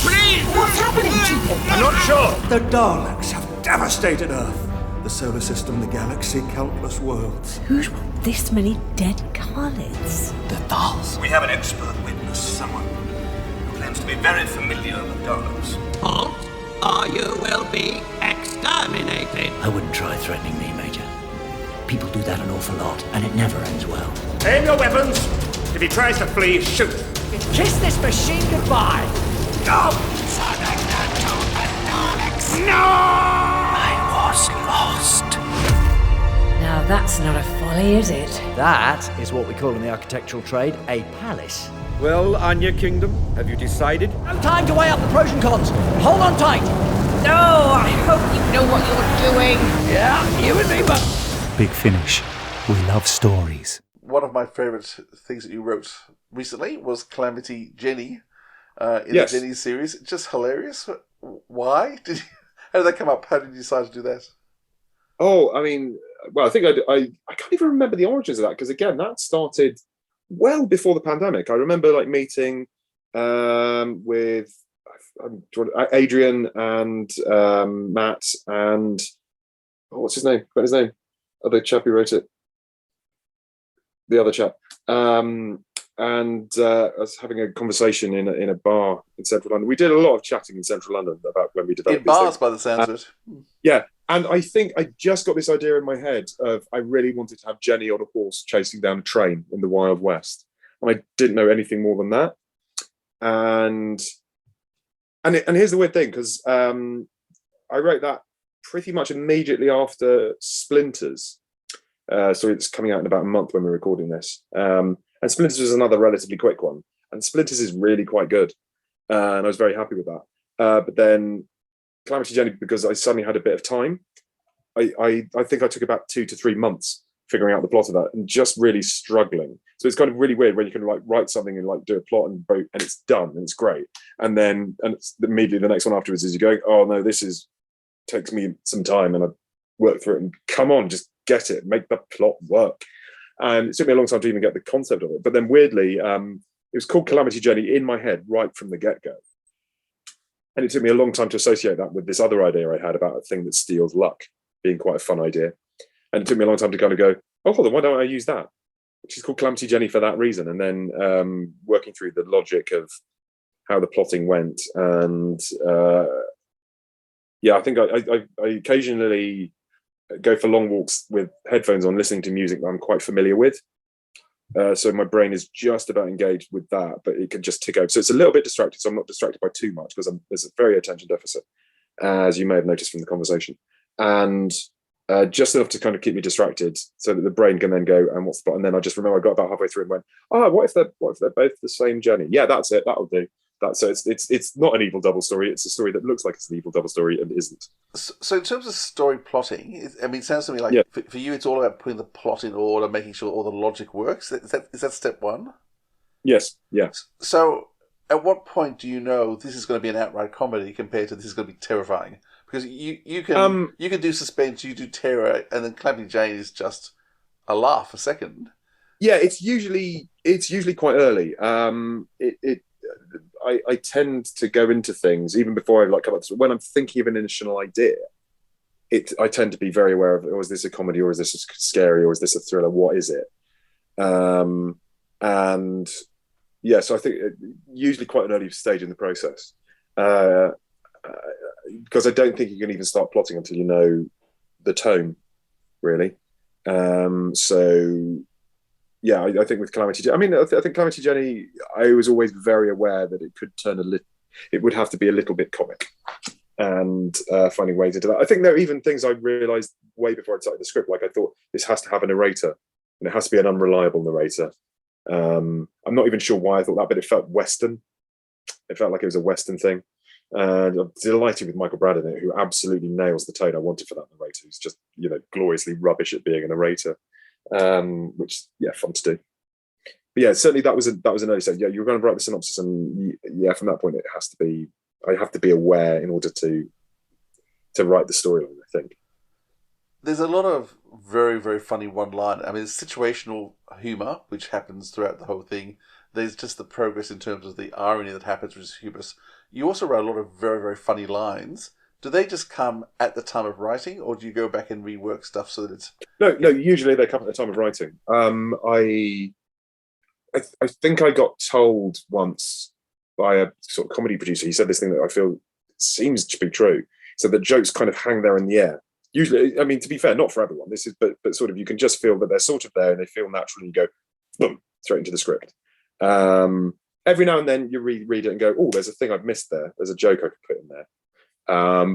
Please! What's happening, Chief? I'm not sure. The Daleks have devastated Earth, the solar system, the galaxy, countless worlds. Who'd want this many dead Khaleds? The Thals. We have an expert witness, someone who claims to be very familiar with Daleks. Halt, or you will be exterminated. I wouldn't try threatening me, Major. People do that an awful lot, and it never ends well. Aim your weapons. If he tries to flee, shoot. Kiss this machine goodbye! Go! No! I was lost. Now that's not a folly, is it? That is what we call in the architectural trade a palace. Well, Anya Kingdom, have you decided? No time to weigh up the pros and cons. Hold on tight. No, I hope you know what you're doing. Yeah, you and me, but... Big Finish. We love stories. One of my favourite things that you wrote recently was Calamity Jenny in the Jenny series. Just hilarious. Why? How did that come up? How did you decide to do that? Oh, I mean, well, I think I can't even remember the origins of that, because again, that started well before the pandemic. I remember like meeting with Adrian and Matt and what's his name? What his name? Other chap who wrote it. The other chap. And I was having a conversation in a bar in central London. We did a lot of chatting in central London about when we developed in bars, by the sounds of it. Yeah, and I think I just got this idea in my head of I really wanted to have Jenny on a horse chasing down a train in the Wild West, and I didn't know anything more than that. And here's the weird thing, because I wrote that pretty much immediately after Splinters. So it's coming out in about a month when we're recording this. And Splinters was another relatively quick one. And Splinters is really quite good. And I was very happy with that. But then Calamity Jenny, because I suddenly had a bit of time, I think I took about 2 to 3 months figuring out the plot of that and just really struggling. So it's kind of really weird when you can like write something and like do a plot and it's done and it's great. And it's immediately the next one afterwards is you're going, oh no, takes me some time, and I work through it and come on, just get it, make the plot work. And it took me a long time to even get the concept of it. But then weirdly, it was called Calamity Jenny in my head right from the get-go. And it took me a long time to associate that with this other idea I had about a thing that steals luck being quite a fun idea. And it took me a long time to kind of go, oh, hold on, why don't I use that? Which is called Calamity Jenny for that reason. And then working through the logic of how the plotting went. And I think I occasionally go for long walks with headphones on, listening to music that I'm quite familiar with. So my brain is just about engaged with that, but it can just tick over. So it's a little bit distracted, so I'm not distracted by too much, because there's a very attention deficit, as you may have noticed from the conversation. And just enough to kind of keep me distracted so that the brain can then go, and what's the plot? And then I just remember I got about halfway through and went, what if they're both the same Jenny? Yeah, that's it. That'll do. So it's not an evil double story. It's a story that looks like it's an evil double story and isn't. So in terms of story plotting, it sounds to me like for you, it's all about putting the plot in order, making sure all the logic works. Is that step one? Yes. So at what point do you know this is going to be an outright comedy compared to this is going to be terrifying? Because you can do suspense, you do terror, and then Calamity Jane is just a laugh a second. Yeah, it's usually quite early. I tend to go into things even before I come up. When I'm thinking of an initial idea, I tend to be very aware of, is this a comedy, or is this scary, or is this a thriller? What is it? So I think usually quite an early stage in the process, because I don't think you can even start plotting until you know the tone, really. I think with Calamity Jenny, I think Calamity Jenny, I was always very aware that it could turn it would have to be a little bit comic, and finding ways into that. I think there are even things I realised way before I started the script, like I thought this has to have a narrator, and it has to be an unreliable narrator. I'm not even sure why I thought that, but it felt Western. It felt like it was a Western thing. And I'm delighted with Michael Brad in it, who absolutely nails the tone I wanted for that narrator, who's just, gloriously rubbish at being a narrator. Which fun to do. But yeah, certainly that was an early stage. Yeah, you're going to write the synopsis, and from that point I have to be aware in order to write the storyline, I think. There's a lot of very, very funny one-line. Situational humour, which happens throughout the whole thing. there's just the progress in terms of the irony that happens, which is humorous. You also wrote a lot of very, very funny lines. Do they just come at the time of writing, or do you go back and rework stuff so that it's... No. Usually they come at the time of writing. I think I got told once by a sort of comedy producer. He said this thing that I feel seems to be true. So the jokes kind of hang there in the air. Usually, I mean, to be fair, not for everyone. This is, but sort of, you can just feel that they're sort of there and they feel natural, and you go, boom, straight into the script. Every now and then you read it and go, oh, there's a thing I've missed there. There's a joke I could put in there.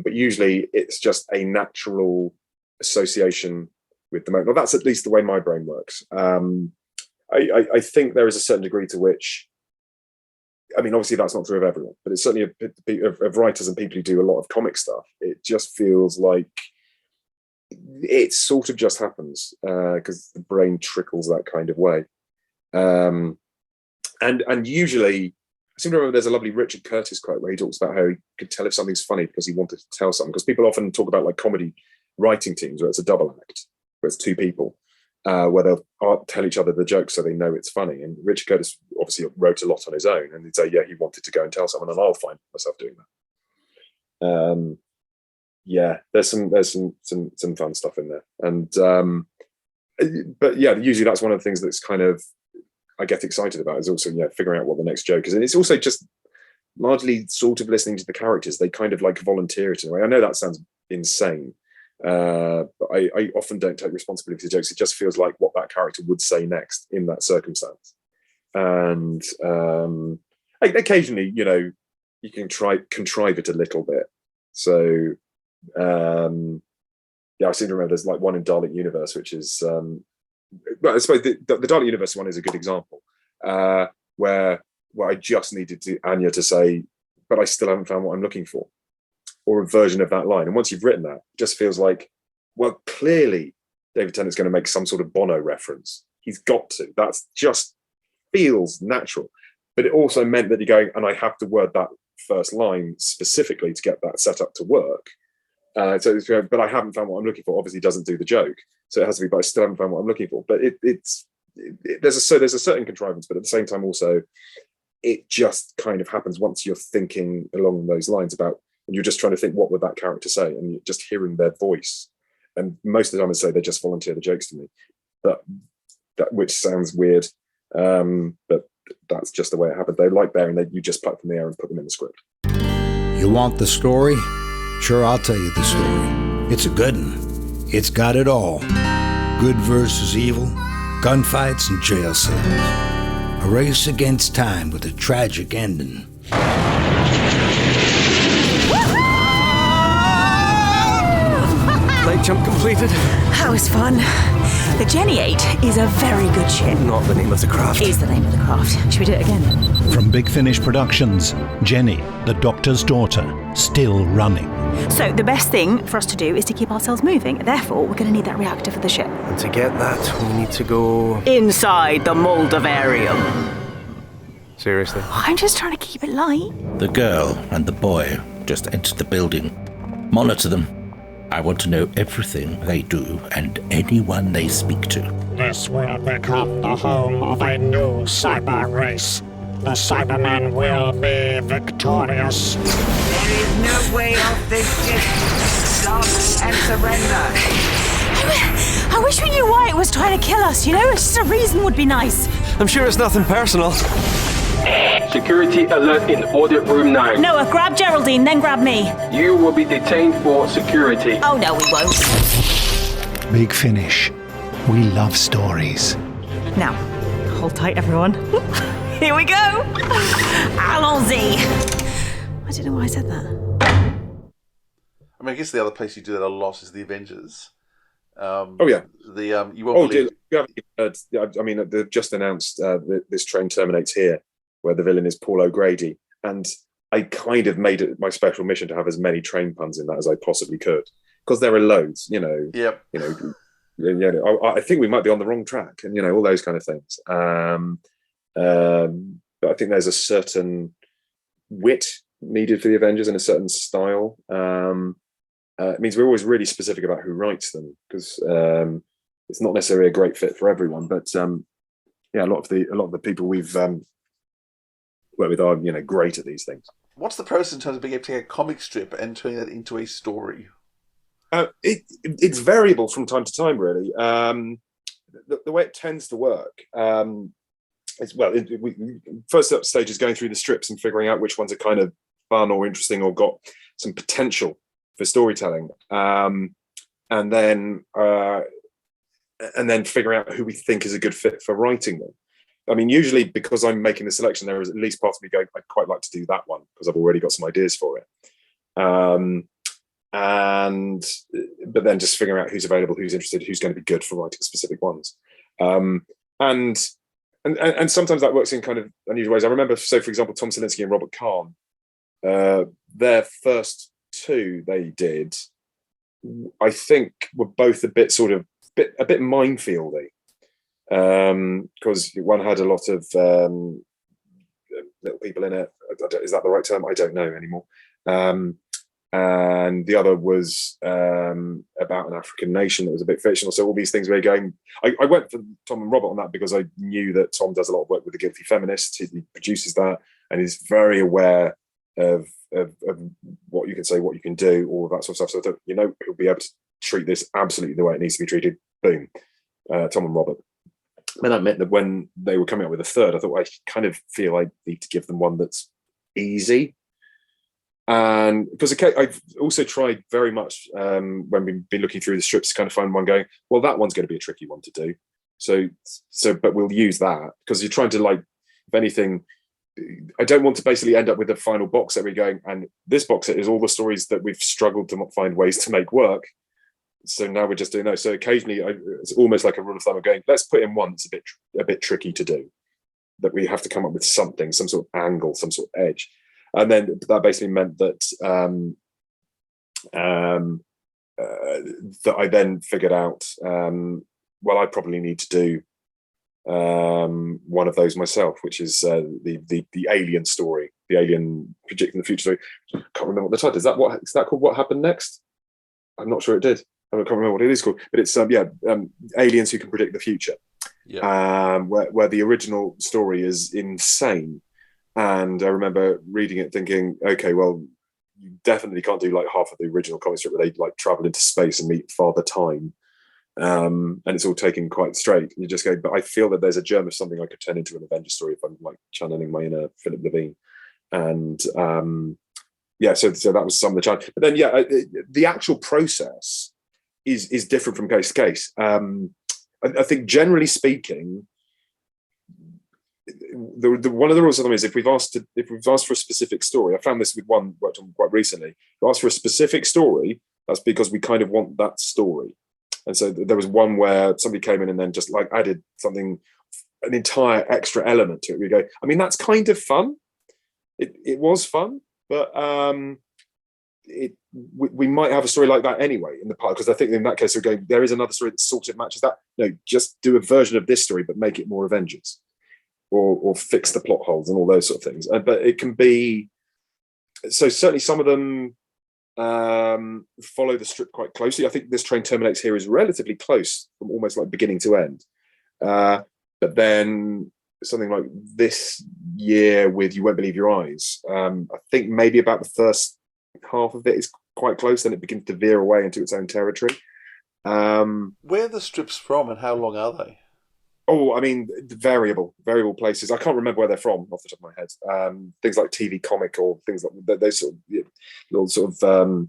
But usually it's just a natural association with the moment. Well, that's at least the way my brain works. I think there is a certain degree to which, I mean, obviously that's not true of everyone, but it's certainly of writers and people who do a lot of comic stuff. It just feels like it sort of just happens because the brain trickles that kind of way. And usually, I seem to remember there's a lovely Richard Curtis quote where he talks about how he could tell if something's funny because he wanted to tell something. Because people often talk about like comedy writing teams where it's a double act, where it's two people, where they'll tell each other the jokes so they know it's funny. And Richard Curtis obviously wrote a lot on his own, and he'd say, yeah, he wanted to go and tell someone, and I'll find myself doing that. Yeah, there's some fun stuff in there. And but yeah, usually that's one of the things that's kind of I get excited about, is also figuring out what the next joke is. And it's also just largely sort of listening to the characters. They kind of like volunteer it in a way. I know that sounds insane, but I often don't take responsibility for the jokes. It just feels like what that character would say next in that circumstance. And occasionally, you can contrive it a little bit. So I seem to remember there's like one in Dalek Universe, which is well, I suppose the Dalek Universe one is a good example, where I just needed Anya to say, but I still haven't found what I'm looking for, or a version of that line. And once you've written that, it just feels like, well, clearly David Tennant's going to make some sort of Bono reference. He's got to. That's just feels natural. But it also meant that you're going, and I have to word that first line specifically to get that set up to work. But I haven't found what I'm looking for. Obviously, doesn't do the joke, so it has to be. But I still haven't found what I'm looking for. But there's a certain contrivance, but at the same time, also, it just kind of happens once you're thinking along those lines about, and you're just trying to think, what would that character say, and you're just hearing their voice. And most of the time, I say they just volunteer the jokes to me, which sounds weird, but that's just the way it happened. They like there, and you just pluck from the air and put them in the script. You want the story? Sure, I'll tell you the story. It's a good one. It's got it all. Good versus evil, gunfights and jail cells. A race against time with a tragic ending. Late jump completed. That was fun. The Jenny 8 is a very good ship. Not the name of the craft. Is the name of the craft. Should we do it again? From Big Finish Productions, Jenny, the Doctor's daughter, still running. So the best thing for us to do is to keep ourselves moving. Therefore, we're going to need that reactor for the ship. And to get that, we need to go... inside the Moldavarium. Seriously? I'm just trying to keep it light. The girl and the boy just entered the building. Monitor them. I want to know everything they do and anyone they speak to. This will become the home of a new cyber race. The Cybermen will be victorious. There is no way off this ship. Stop and surrender. I wish we knew why it was trying to kill us, Just a reason would be nice. I'm sure it's nothing personal. Security alert in audit room 9. Noah, grab Geraldine, then grab me. You will be detained for security. Oh, no, we won't. Big Finish. We love stories. Now, hold tight, everyone. Here we go. Allons-y. I don't know why I said that. I mean, I guess the other place you do that a lot is the Avengers. Oh yeah. You won't believe... you haven't heard, I mean, they've just announced this train terminates here, where the villain is Paul O'Grady, and I kind of made it my special mission to have as many train puns in that as I possibly could, because there are loads, Yep. I think we might be on the wrong track, and all those kind of things. But I think there's a certain wit needed for the Avengers and a certain style. It means we're always really specific about who writes them, because it's not necessarily a great fit for everyone. But a lot of the people we've wherewith are, you know, great at these things. What's the process in terms of being able to take a comic strip and turning that into a story? It's variable from time to time, really. The way it tends to work is, well, first up stage is going through the strips and figuring out which ones are kind of fun or interesting or got some potential for storytelling, and then figuring out who we think is a good fit for writing them. I mean, usually because I'm making the selection, there is at least part of me going, I'd quite like to do that one because I've already got some ideas for it. But then just figuring out who's available, who's interested, who's going to be good for writing specific ones. And sometimes that works in kind of unusual ways. I remember, so for example, Tom Salinsky and Robert Kahn, their first two they did, I think, were both a bit minefieldy. Because one had a lot of little people in it. Is that the right term? I don't know anymore. And the other was about an African nation that was a bit fictional. So all these things were going. I went for Tom and Robert on that because I knew that Tom does a lot of work with the Guilty Feminists. He produces that, and he's very aware of what you can say, what you can do, all of that sort of stuff. So I thought, you know, he'll be able to treat this absolutely the way it needs to be treated. Boom, Tom and Robert. And that meant that when they were coming up with a third, I thought, I kind of feel I need to give them one that's easy. And because I've also tried very much when we've been looking through the strips to kind of find one going, well, that one's going to be a tricky one to do. So, but we'll use that because you're trying to, like, if anything, I don't want to basically end up with a final box set where you're going, and this box set is all the stories that we've struggled to find ways to make work. So now we're just doing those. So occasionally, it's almost like a rule of thumb of going, let's put in one that's a bit tricky to do, that we have to come up with something, some sort of angle, some sort of edge. And then that basically meant that that I then figured out, well, I probably need to do one of those myself, which is the alien story, the alien predicting the future story. I can't remember what the title is. Is that called What Happened Next? I'm not sure it did. I can't remember what it is called, but it's aliens who can predict the future. Yeah. Where the original story is insane, and I remember reading it thinking, okay, well, you definitely can't do like half of the original comic strip where they like travel into space and meet Father Time, and it's all taken quite straight. You just go, but I feel that there's a germ of something I could turn into an Avengers story if I'm like channeling my inner Philip Levine, and so that was some of the challenge. But then the actual process is different from case to case. I think generally speaking, one of the rules of them is if we've asked for a specific story. I found this with one worked on quite recently. If we asked for a specific story, that's because we kind of want that story. And so there was one where somebody came in and then just like added something, an entire extra element to it. We go, I mean, that's kind of fun. It was fun, but we might have a story like that anyway in the part, because I think in that case we're going, there is another story that sort of matches that. No, just do a version of this story but make it more Avengers, or fix the plot holes and all those sort of things. But it can be, so certainly some of them follow the strip quite closely. I think This Train Terminates Here is relatively close from almost like beginning to end, but then something like This Year with You Won't Believe Your Eyes, I think maybe about the first half of it is quite close, then it begins to veer away into its own territory. Where are the strips from and how long are they? Oh, I mean, variable places. I can't remember where they're from off the top of my head. Things like TV Comic or things like that. Those sort of little sort of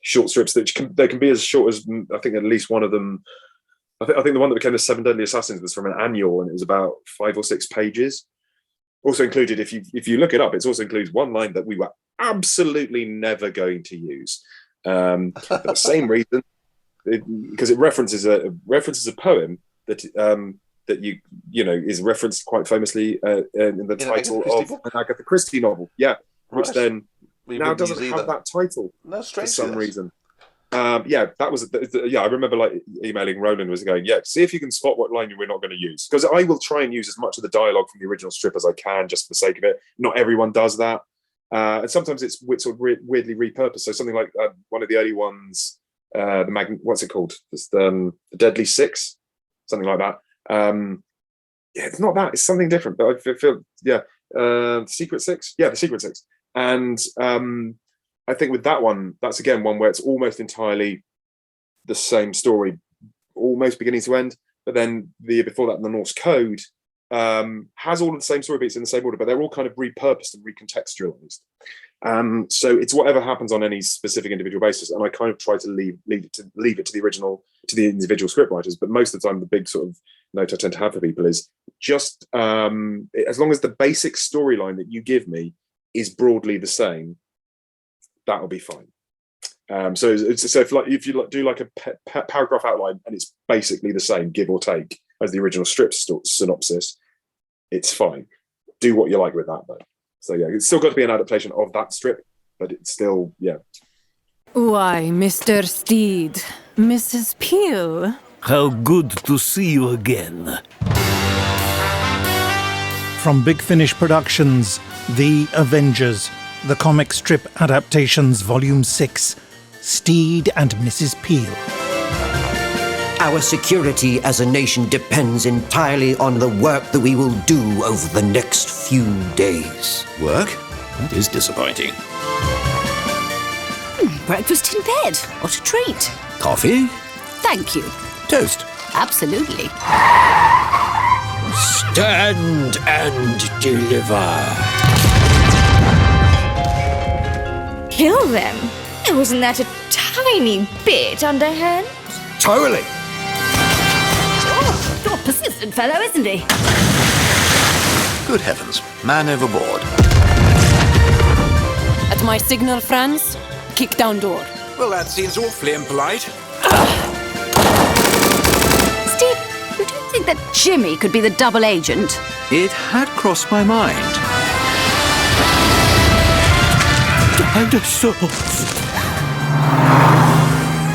short strips that they can be as short as, I think at least one of them. I think the one that became the 7 Deadly Assassins was from an annual, and it was about 5 or 6 pages. Also included, if you look it up, it also includes one line that we were absolutely never going to use, for the same reason, because it references a poem that you know is referenced quite famously in the title of an Agatha Christie novel. Yeah, which then now doesn't have that title for some reason. That was I remember like emailing Roland, was going, see if you can spot what line we're not going to use, because I will try and use as much of the dialogue from the original strip as I can just for the sake of it. Not everyone does that, and sometimes it's sort of weirdly repurposed. So something like one of the early ones, what's it called? Just the Deadly Six, something like that. It's not that, it's something different, but I feel Secret Six. Yeah, the Secret Six. And I think with that one, that's again one where it's almost entirely the same story, almost beginning to end. But then the year before that, the Norse Code has all of the same story beats in the same order, but they're all kind of repurposed and recontextualized. So it's whatever happens on any specific individual basis, and I kind of try to leave it to the original, to the individual scriptwriters. But most of the time, the big sort of note I tend to have for people is just as long as the basic storyline that you give me is broadly the same, that'll be fine. So if you do like a paragraph outline and it's basically the same, give or take, as the original strip synopsis, it's fine. Do what you like with that, though. So yeah, it's still got to be an adaptation of that strip, but it's still, yeah. Why, Mr. Steed, Mrs. Peel. How good to see you again. From Big Finish Productions, The Avengers, the comic strip adaptations, Volume 6, Steed and Mrs. Peel. Our security as a nation depends entirely on the work that we will do over the next few days. Work? That is disappointing. Breakfast in bed. What a treat. Coffee? Thank you. Toast? Absolutely. Stand and deliver. Kill them? Wasn't that a tiny bit underhand? Totally. Oh, persistent fellow, isn't he? Good heavens. Man overboard. At my signal, friends, kick down door. Well, that seems awfully impolite. Steve, you don't think that Jimmy could be the double agent? It had crossed my mind.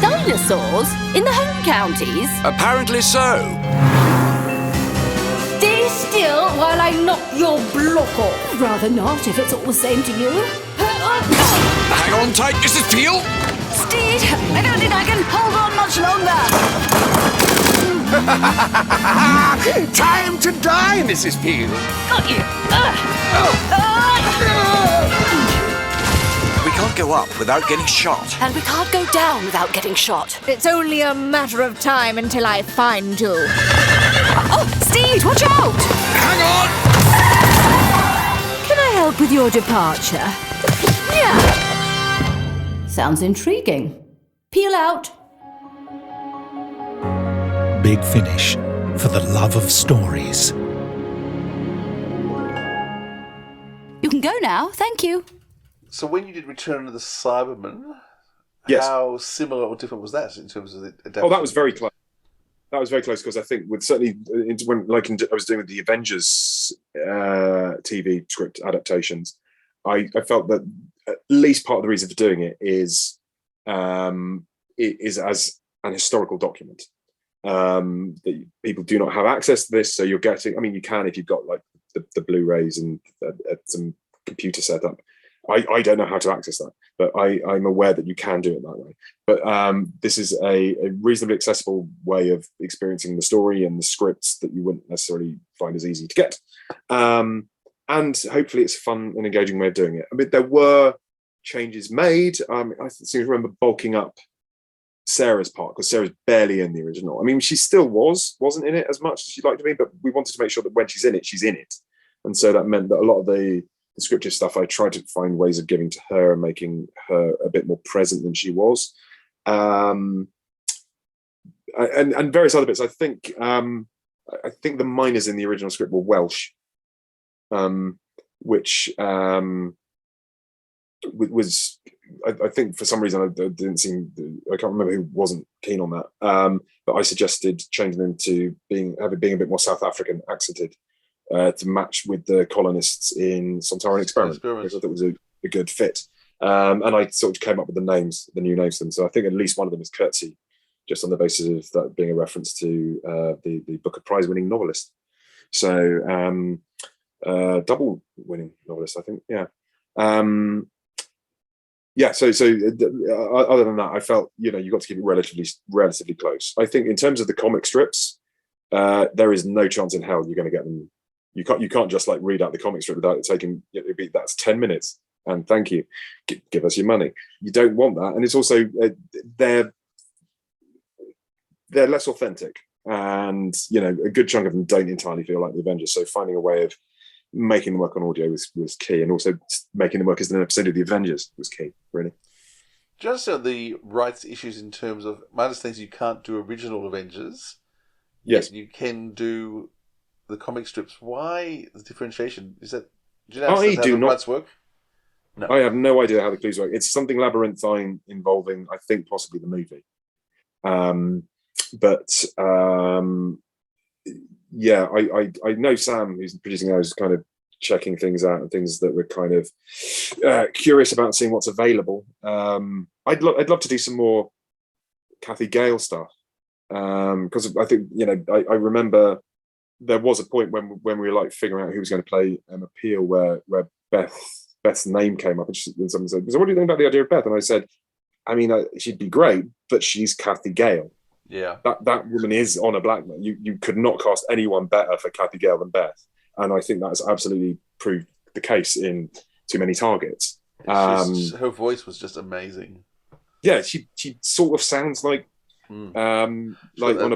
Dinosaurs? In the home counties? Apparently so. Stay still while I knock your block off. Rather not, if it's all the same to you. Hang on tight, Mrs. Peel. Steed, I don't think I can hold on much longer. Time to die, Mrs. Peel. Got you. We can't go up without getting shot. And we can't go down without getting shot. It's only a matter of time until I find you. Oh, Steed, watch out! Hang on! Can I help with your departure? Yeah. Sounds intriguing. Peel out. Big Finish, for the love of stories. You can go now, thank you. So when you did Return of the Cybermen, yes, how similar or different was that in terms of the adaptation? Oh, that was very close. That was very close because I think with certainly when I was doing the Avengers TV script adaptations, I felt that at least part of the reason for doing it is as an historical document. That people do not have access to this, so you're getting. I mean, you can if you've got like the Blu-rays and some computer setup. I don't know how to access that, but I'm aware that you can do it that way. But this is a reasonably accessible way of experiencing the story and the scripts that you wouldn't necessarily find as easy to get. And hopefully it's a fun and engaging way of doing it. I mean, there were changes made. I seem to remember bulking up Sarah's part because Sarah's barely in the original. I mean, she still wasn't in it as much as she'd like to be, but we wanted to make sure that when she's in it, she's in it. And so that meant that a lot of the descriptive stuff I tried to find ways of giving to her and making her a bit more present than she was, and various other bits. I think the miners in the original script were Welsh, which was I think for some reason I can't remember who wasn't keen on that, but I suggested changing them to being a bit more South African accented. To match with the colonists in Solitaire Experiment, because I thought it was a good fit. And I sort of came up with the new names for them. So I think at least one of them is Curtsy, just on the basis of that being a reference to the Booker Prize-winning novelist. So double-winning novelist, I think. Yeah. So other than that, I felt you got to keep it relatively close. I think in terms of the comic strips, there is no chance in hell you're going to get them You can't just like read out the comic strip without it taking. That's 10 minutes, and thank you, give us your money. You don't want that, and it's also they're less authentic, and a good chunk of them don't entirely feel like the Avengers. So finding a way of making them work on audio was key, and also making them work as an episode of the Avengers was key, really. Just on the rights issues in terms of, my understanding is you can't do original Avengers. Yes. You can do the comic strips. Why the differentiation? Is that, do you know how the rights work? No. I have no idea how the clues work. It's something labyrinthine involving, I think, possibly the movie. Yeah, I know Sam, who's producing those, kind of checking things out and things that we're kind of curious about, seeing what's available. I'd love to do some more Kathy Gale stuff, because I think I remember there was a point when we were like figuring out who was going to play Emma Peel, where Beth's name came up, and someone said, "So what do you think about the idea of Beth?" And I said, "I mean, she'd be great, but she's Kathy Gale. Yeah, that woman is Honor Blackman. You could not cast anyone better for Kathy Gale than Beth." And I think that's absolutely proved the case in Too Many Targets. Her voice was just amazing. Yeah, she sort of sounds like Honor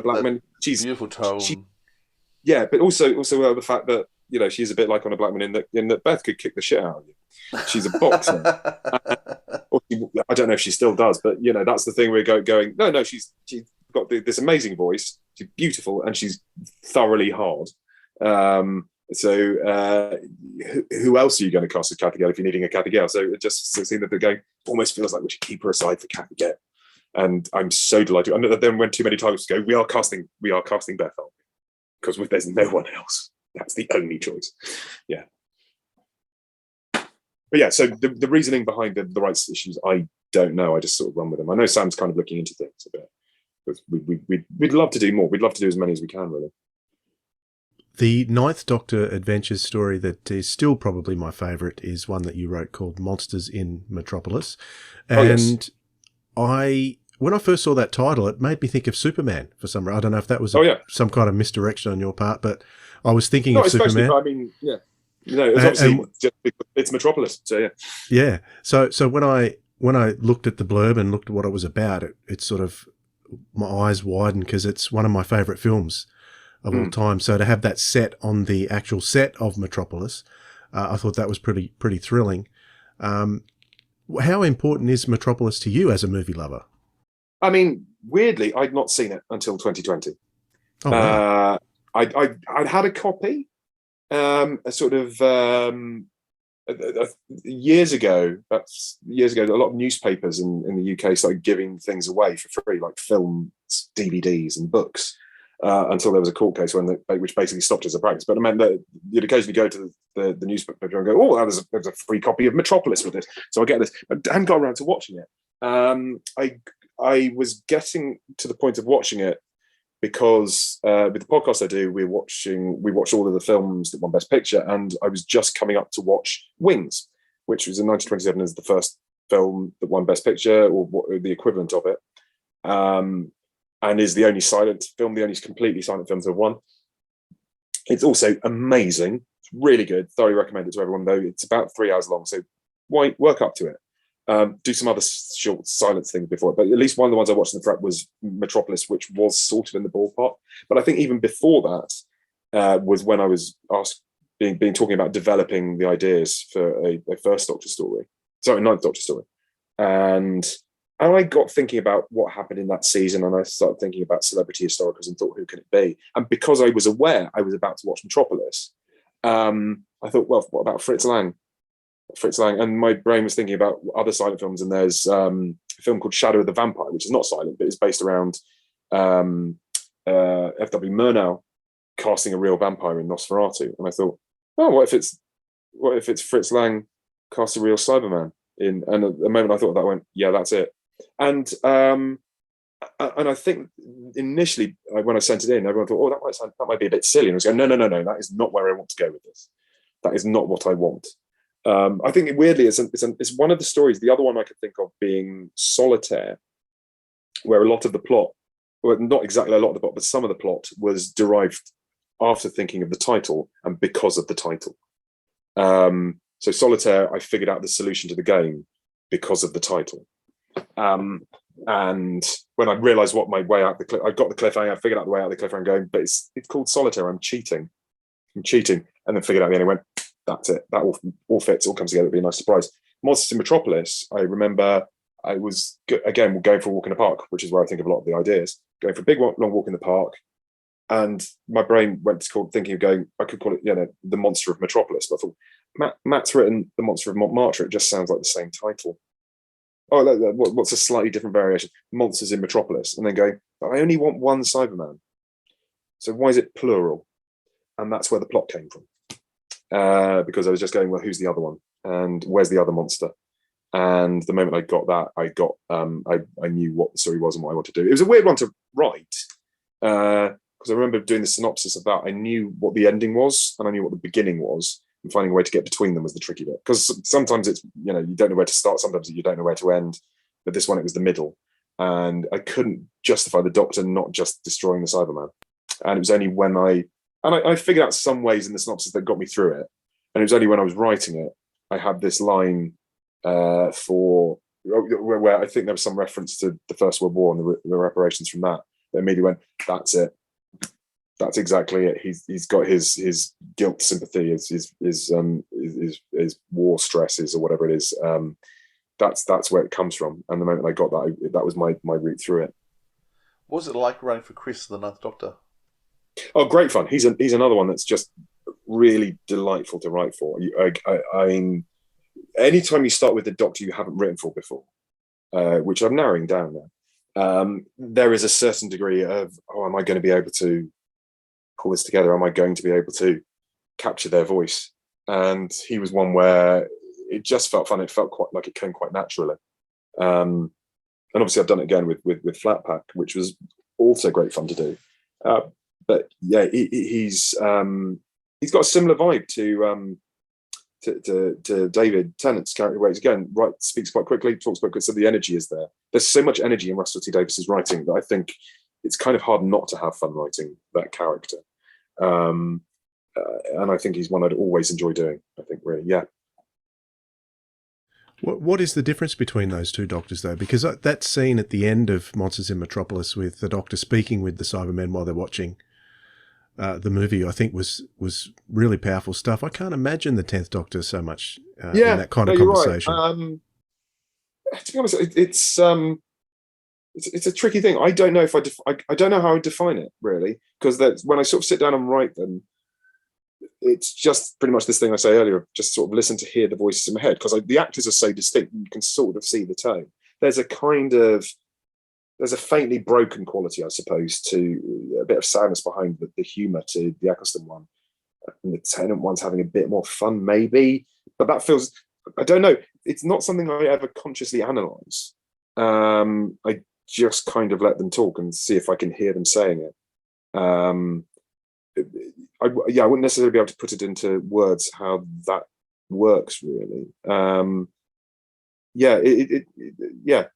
Blackman. She's beautiful tone. But also the fact that she's a bit like Honor Blackman in that Beth could kick the shit out of you. She's a boxer. I don't know if she still does, but that's the thing we're going. No, she's got this amazing voice. She's beautiful and she's thoroughly hard. So who else are you going to cast as Kathy Gale if you're needing a Kathy Gale? So it just seems that they're going, almost feels like we should keep her aside for Kathy Gale. And I'm so delighted. And then when Too Many Targets go, we are casting Beth, because there's no one else. That's the only choice. Yeah. But yeah, so the reasoning behind the rights issues, I don't know. I just sort of run with them. I know Sam's kind of looking into things a bit. We'd love to do more. We'd love to do as many as we can, really. The Ninth Doctor Adventures story that is still probably my favourite is one that you wrote called Monsters in Metropolis. And when I first saw that title, it made me think of Superman for some reason. I don't know if that was some kind of misdirection on your part, but I was thinking of Superman. I mean, yeah. It's obviously just because it's Metropolis, so yeah. Yeah. So when I looked at the blurb and looked at what it was about, it sort of, my eyes widened, because it's one of my favourite films of all time. So to have that set on the actual set of Metropolis, I thought that was pretty thrilling. How important is Metropolis to you as a movie lover? I mean, weirdly, I'd not seen it until 2020. Oh, wow. I'd had a copy, years ago. That's years ago. A lot of newspapers in the UK started giving things away for free, like films, DVDs, and books. Until there was a court case which basically stopped as a practice. But it meant that you'd occasionally go to the newspaper and go, "Oh, there's a free copy of Metropolis with this." So I get this. I hadn't got around to watching it. I was getting to the point of watching it because with the podcast I do, we watch all of the films that won Best Picture, and I was just coming up to watch Wings, which was in 1927 as the first film that won Best Picture, or the equivalent of it. And is the only completely silent film to have won. It's also amazing. It's really good. Thoroughly recommend it to everyone, though. It's about 3 hours long, so why work up to it? Do some other short silence things before it. But at least one of the ones I watched in the prep was Metropolis, which was sort of in the ballpark. But I think even before that was when I was being talking about developing the ideas for a first Doctor story. Sorry, Ninth Doctor story. And I got thinking about what happened in that season, and I started thinking about celebrity historicals and thought, who can it be? And because I was aware I was about to watch Metropolis, I thought, well, what about Fritz Lang? And my brain was thinking about other silent films, and there's a film called Shadow of the Vampire, which is not silent, but is based around F.W. Murnau casting a real vampire in Nosferatu. And I thought, oh, what if it's Fritz Lang cast a real Cyberman in? And at the moment I thought that, went, yeah, that's it. And I think initially when I sent it in, everyone thought, oh, that might be a bit silly. And I was going, no, that is not where I want to go with this. That is not what I want. I think weirdly it's one of the stories. The other one I could think of being Solitaire, where a lot of the plot, well, not exactly a lot of the plot, but some of the plot was derived after thinking of the title and because of the title. So Solitaire, I figured out the solution to the game because of the title. And when I realised what my way out the cliff, I got the cliffhanger, I figured out the way out the cliffhanger, going, but it's called Solitaire. I'm cheating, and then figured out the end. And went, that's it. That all fits. All comes together. It'd be a nice surprise. Monsters in Metropolis. I remember I was again going for a walk in the park, which is where I think of a lot of the ideas. Going for a big long walk in the park, and my brain went to thinking of going. I could call it, the Monster of Metropolis. But I thought Matt's written the Monster of Montmartre. It just sounds like the same title. Oh, what's a slightly different variation? Monsters in Metropolis, and then going, I only want one Cyberman. So why is it plural? And that's where the plot came from. Because I was just going, well, who's the other one? And where's the other monster? And the moment I got that, I knew what the story was and what I wanted to do. It was a weird one to write, because I remember doing the synopsis of that. I knew what the ending was, and I knew what the beginning was. And finding a way to get between them was the tricky bit, because sometimes it's, you don't know where to start, sometimes you don't know where to end, but this one, it was the middle, and I couldn't justify the Doctor not just destroying the Cyberman. And it was only when I figured out some ways in the synopsis that got me through it, and it was only when I was writing it, I had this line where I think there was some reference to the First World War and the reparations from that immediately went, that's it. That's exactly it. He's got his guilt, sympathy, his war stresses or whatever it is. That's where it comes from. And the moment I got that, that was my route through it. What was it like running for Chris, the Ninth Doctor? Oh, great fun. He's another one that's just really delightful to write for. Anytime you start with the Doctor you haven't written for before, which I'm narrowing down now, there is a certain degree of, am I going to be able to pull this together? Am I going to be able to capture their voice? And he was one where it just felt fun. It felt quite like it came quite naturally. And obviously I've done it again with Flat Pack, which was also great fun to do. But yeah, he's got a similar vibe to David Tennant's character, where he's again speaks quite quickly, talks quite quickly, so the energy is there. There's so much energy in Russell T Davies's writing that I think it's kind of hard not to have fun writing that character. And I think he's one I'd always enjoy doing, I think, really, yeah. What is the difference between those two Doctors, though? Because that scene at the end of Monsters in Metropolis with the Doctor speaking with the Cybermen while they're watching the movie, I think was really powerful stuff. I can't imagine the 10th Doctor so much in that kind of conversation. Right. To be honest, it's a tricky thing. I don't know if I don't know how I define it, really, because when I sort of sit down and write them, it's just pretty much this thing I say earlier, just sort of listen to hear the voices in my head, because the actors are so distinct, you can sort of see the tone. There's a faintly broken quality, I suppose, to a bit of sadness behind the humour to the Eccleston one, and the Tennant one's having a bit more fun, maybe. But that feels, I don't know, it's not something I ever consciously analyse. I just kind of let them talk and see if I can hear them saying it. I wouldn't necessarily be able to put it into words how that works, really. I don't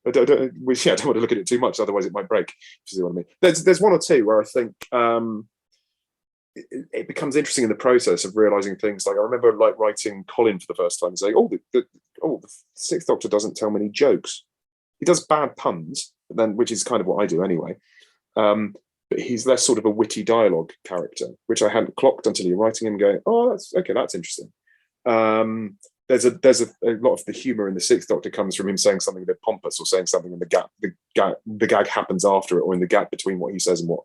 want to look at it too much, otherwise it might break. If you see what I mean? There's one or two where I think it becomes interesting in the process of realizing things. Like I remember writing Colin for the first time and saying, the Sixth Doctor doesn't tell many jokes. He does bad puns, but then, which is kind of what I do anyway. But he's less sort of a witty dialogue character, which I hadn't clocked until you're writing him going, that's interesting. There's a lot of the humour in the Sixth Doctor comes from him saying something a bit pompous, or saying something in the gag happens after it, or in the gap between what he says and what,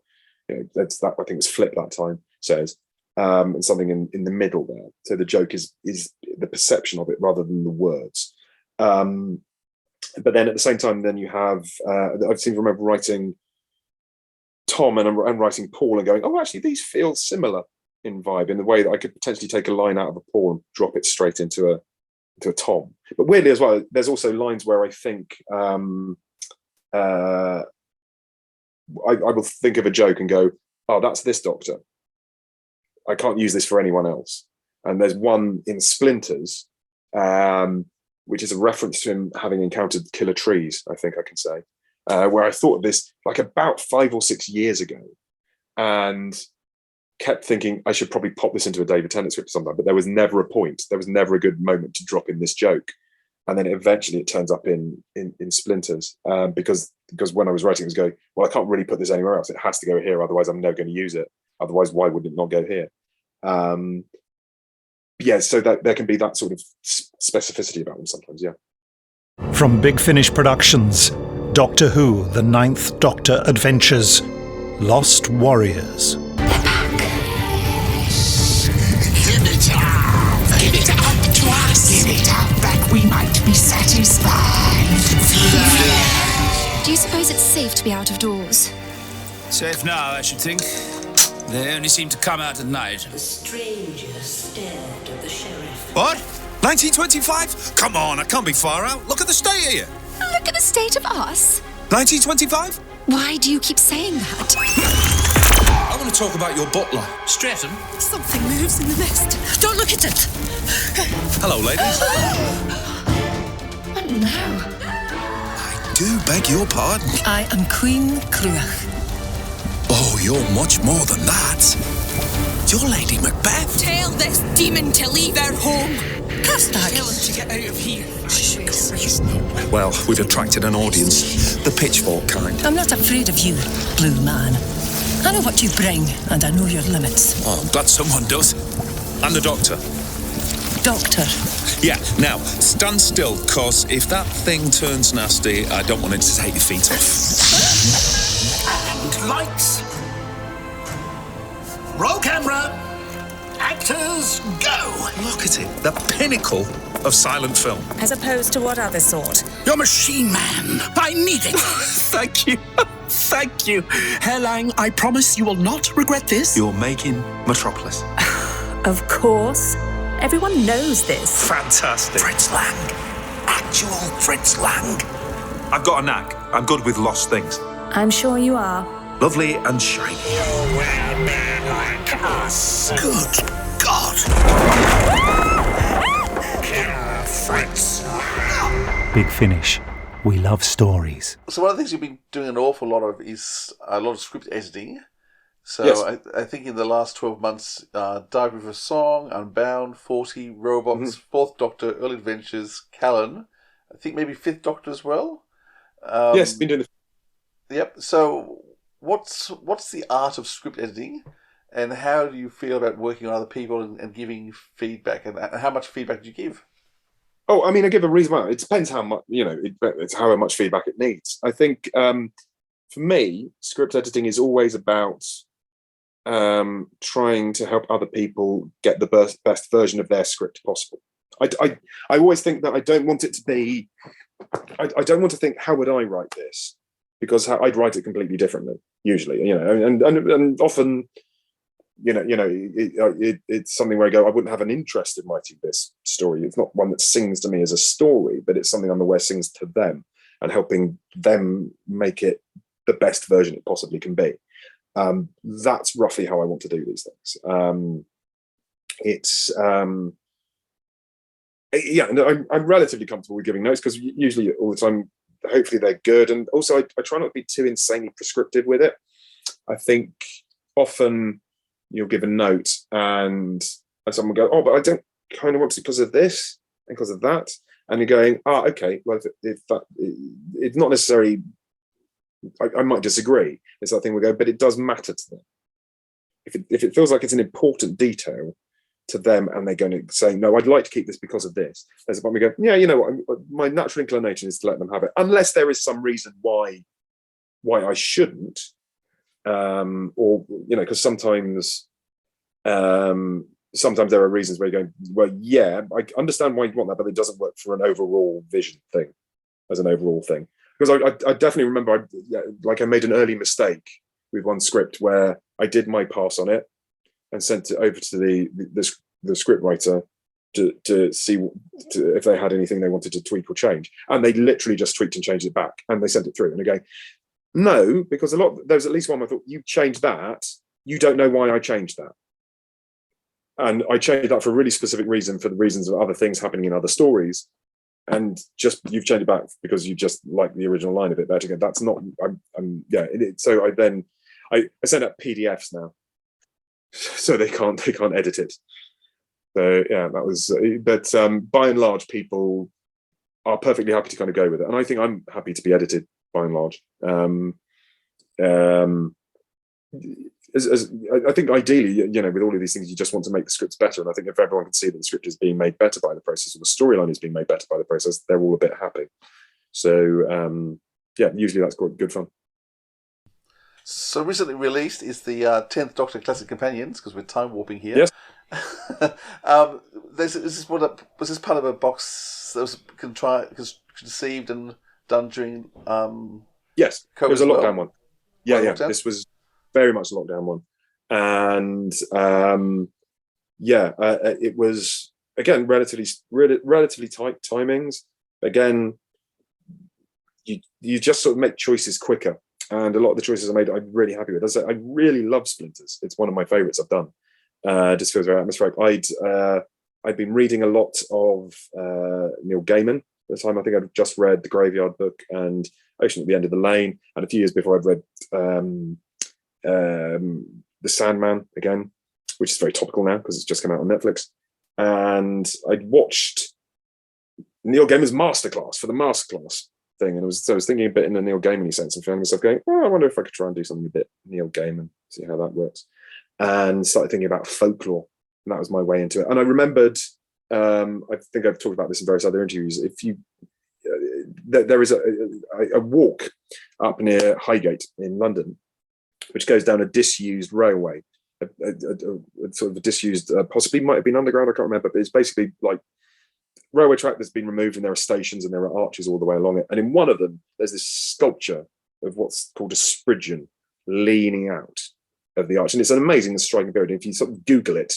that's that, I think it was Flip that time says, and something in the middle there. So the joke is the perception of it rather than the words. But then at the same time, then you have, I seem to remember writing Tom and writing Paul and going, actually, these feel similar in vibe, in the way that I could potentially take a line out of a Paul and drop it straight into a Tom. But weirdly as well, there's also lines where I think I will think of a joke and go, that's this Doctor. I can't use this for anyone else. And there's one in Splinters, which is a reference to him having encountered killer trees, I think I can say, where I thought of this like about 5 or 6 years ago. And kept thinking I should probably pop this into a David Tennant script sometime, but there was never a point. There was never a good moment to drop in this joke. And then eventually it turns up in Splinters, because when I was writing, it was going, well, I can't really put this anywhere else. It has to go here, otherwise I'm never going to use it. Otherwise, why would it not go here? So that there can be that sort of specificity about them sometimes, yeah. From Big Finish Productions, Doctor Who, The Ninth Doctor Adventures, Lost Warriors. Give it up to us. Give it up that we might be satisfied. Do you suppose it's safe to be out of doors? Safe now, I should think. They only seem to come out at night. The stranger stared at the sheriff. What? 1925? Come on, I can't be far out. Look at the state here. Look at the state of us. 1925? Why do you keep saying that? I want to talk about your butler, Stratton. Something moves in the mist. Don't look at it. Hello, ladies. What now? I do beg your pardon. I am Queen Cruach. Oh, you're much more than that. You're Lady Macbeth. Tell this demon to leave our home. Castag. Tell him to get out of here. Well, we've attracted an audience. The pitchfork kind. I'm not afraid of you, Blue Man. I know what you bring, and I know your limits. Oh, I'm glad someone does. And the Doctor. Doctor? Yeah, now, stand still, cause if that thing turns nasty, I don't want it to take your feet off. And lights. Roll camera. Actors, go. Look at it, the pinnacle of silent film. As opposed to what other sort? You're Machine Man. I need it. Thank you. Thank you. Herr Lang, I promise you will not regret this. You're making Metropolis. Of course. Everyone knows this. Fantastic. Fritz Lang. Actual Fritz Lang. I've got a knack. I'm good with lost things. I'm sure you are. Lovely and shiny. Well, men like us. Good God. Killer Fritz. Big Finish. We love stories. So one of the things you've been doing an awful lot of is a lot of script editing. So Yes. I think in the last 12 months, Dive with a Song, Unbound, 40, Robots, Fourth Doctor, Early Adventures, Callan, I think maybe Fifth Doctor as well. Yes, been doing the... Yep. So what's the art of script editing, and how do you feel about working on other people and giving feedback, and how much feedback do you give? Oh, I mean, I give a reasonable amount. It depends how much, it's how much feedback it needs. I think for me, script editing is always about trying to help other people get the best version of their script possible. I always think that I don't want it to be, I don't want to think, how would I write this? Because I'd write it completely differently, usually, and often, it's something where I go, I wouldn't have an interest in writing this story. It's not one that sings to me as a story, but it's something I'm aware sings to them and helping them make it the best version it possibly can be. That's roughly how I want to do these things. I'm relatively comfortable with giving notes because usually all the time, hopefully they're good. And also I try not to be too insanely prescriptive with it. I think often you'll give a note and someone will go, oh, but I don't kind of want to because of this and because of that. And you're going, okay, well, if that, it's not necessarily, I might disagree. It's that thing we go, but it does matter to them. If it feels like it's an important detail to them and they're going to say, no, I'd like to keep this because of this. There's a point we go, yeah, you know what, my natural inclination is to let them have it, unless there is some reason why I shouldn't. Or, because sometimes there are reasons where you go, well, yeah, I understand why you want that, but it doesn't work for an overall vision thing, as an overall thing. Because I definitely remember, I made an early mistake with one script where I did my pass on it and sent it over to the script writer to see if they had anything they wanted to tweak or change. And they literally just tweaked and changed it back, and they sent it through. And again, no, because there's at least one I thought, you changed that, you don't know why I changed that. And I changed that for a really specific reason, for the reasons of other things happening in other stories. And just, you've changed it back because you just like the original line a bit better. That's not, so I send out PDFs now. so they can't edit it. So yeah, that was. But by and large, people are perfectly happy to kind of go with it, and I think I'm happy to be edited by and large. I think ideally, with all of these things, you just want to make the scripts better. And I think if everyone can see that the script is being made better by the process, or the storyline is being made better by the process, they're all a bit happy. So usually that's good fun. So recently released is the 10th Doctor Classic Companions, because we're time warping here. Yes. Was this part of a box that was conceived and done during yes, COVID it was a lockdown well? one. Yeah. Lockdown? This was very much a lockdown one. And it was, again, relatively tight timings. Again, you just sort of make choices quicker. And a lot of the choices I made, I'm really happy with. As I say, I really love Splinters. It's one of my favourites I've done. Just feels very atmospheric. I'd been reading a lot of Neil Gaiman at the time. I think I'd just read The Graveyard Book and Ocean at the End of the Lane. And a few years before, I'd read The Sandman again, which is very topical now because it's just come out on Netflix. And I'd watched Neil Gaiman's Masterclass for the Masterclass thing, and I was thinking a bit in a Neil Gaiman sense, and found myself going, I wonder if I could try and do something a bit Neil Gaiman, see how that works, and started thinking about folklore, and that was my way into it. And I remembered, I think I've talked about this in various other interviews. If you, there is a walk up near Highgate in London, which goes down a disused railway, a sort of a disused, possibly might have been underground, I can't remember, but it's basically like railway track that's been removed, and there are stations and there are arches all the way along it. And in one of them, there's this sculpture of what's called a Spridgeon leaning out of the arch. And it's an amazing and striking period. If you sort of Google it,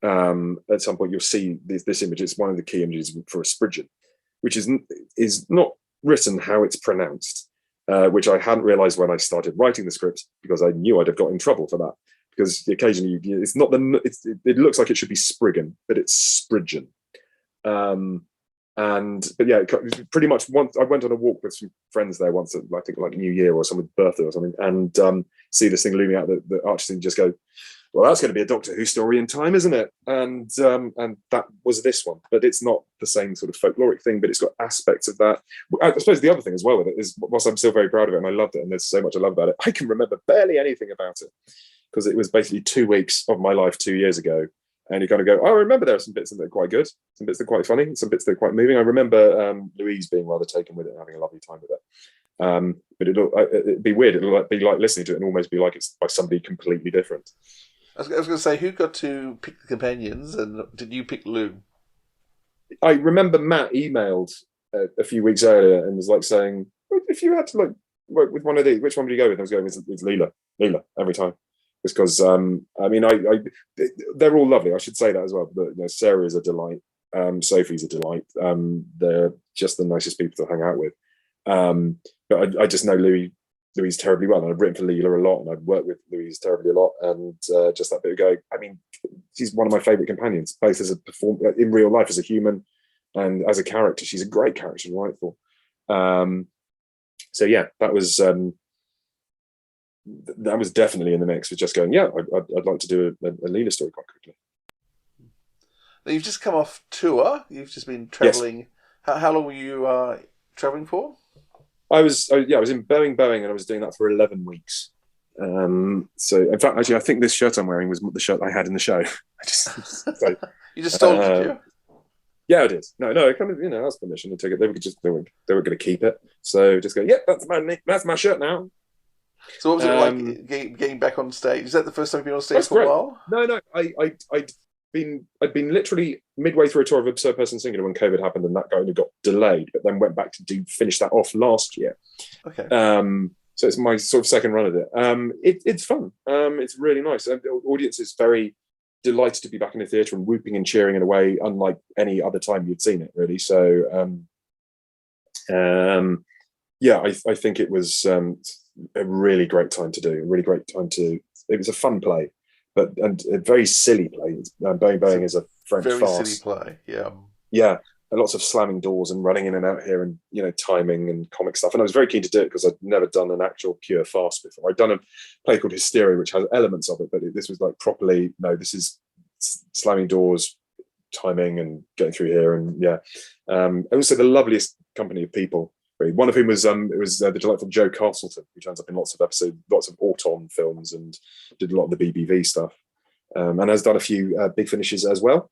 at some point you'll see this image. It's one of the key images for a Spridgeon, which is not written how it's pronounced, which I hadn't realized when I started writing the script, because I knew I'd have got in trouble for that. Because occasionally it's not it looks like it should be Spriggan, but it's Spridgeon. But yeah, pretty much once I went on a walk with some friends there once, I think like New Year or someone's birthday or something, and see this thing looming out the arches, and just go, well, that's going to be a Doctor Who story in time, isn't it? And that was this one, but it's not the same sort of folkloric thing, but it's got aspects of that. I suppose the other thing as well with it is, whilst I'm still very proud of it and I loved it, and there's so much I love about it, I can remember barely anything about it, because it was basically 2 weeks of my life 2 years ago. And you kind of go, I remember there are some bits that are quite good, some bits that are quite funny, some bits that are quite moving. I remember Louise being rather taken with it and having a lovely time with it. But it'd be weird. It'll be like listening to it and almost be like it's by somebody completely different. I was going to say, who got to pick the companions, and did you pick Lou? I remember Matt emailed a few weeks earlier and was like saying, if you had to like work with one of these, which one would you go with? I was going, it's Leela every time. Because they're all lovely. I should say that as well. But Sarah is a delight. Sophie's a delight. They're just the nicest people to hang out with. But I just know Louise terribly well, and I've written for Leela a lot, and I've worked with Louise terribly a lot. And just that bit ago, I mean, she's one of my favourite companions, both as a performer in real life, as a human, and as a character. She's a great character to write for. So yeah, that was definitely in the mix. With just going, yeah, I'd like to do a Leela story quite quickly. Now, you've just come off tour. You've just been travelling. Yes. How long were you travelling for? I was in Boeing, and I was doing that for 11 weeks. So in fact, actually, I think this shirt I'm wearing was the shirt I had in the show. You just stole it, did you? Yeah, I did. No, I kind of, asked permission to take it. They were going to keep it. So just go, yeah, that's my shirt now. So what was it like getting back on stage? Is that the first time you've been on stage for a while? No. I'd been literally midway through a tour of Absurd Person Singular when COVID happened, and that only got delayed, but then went back to finish that off last year. Okay. So it's my sort of second run at it. It's fun. It's really nice. The audience is very delighted to be back in the theatre and whooping and cheering in a way unlike any other time you'd seen it, really. So I think it was a really great time to do. It was a fun play, and a very silly play. Boeing is a French farce. Very silly play, yeah. Yeah, lots of slamming doors and running in and out here, and timing and comic stuff. And I was very keen to do it because I'd never done an actual pure farce before. I'd done a play called Hysteria, which has elements of it, but this was like properly. No, this is slamming doors, timing, and getting through here. And also the loveliest company of people. Really. One of whom was the delightful Joe Castleton, who turns up in lots of episodes, lots of Auton films, and did a lot of the BBV stuff, and has done a few big finishes as well,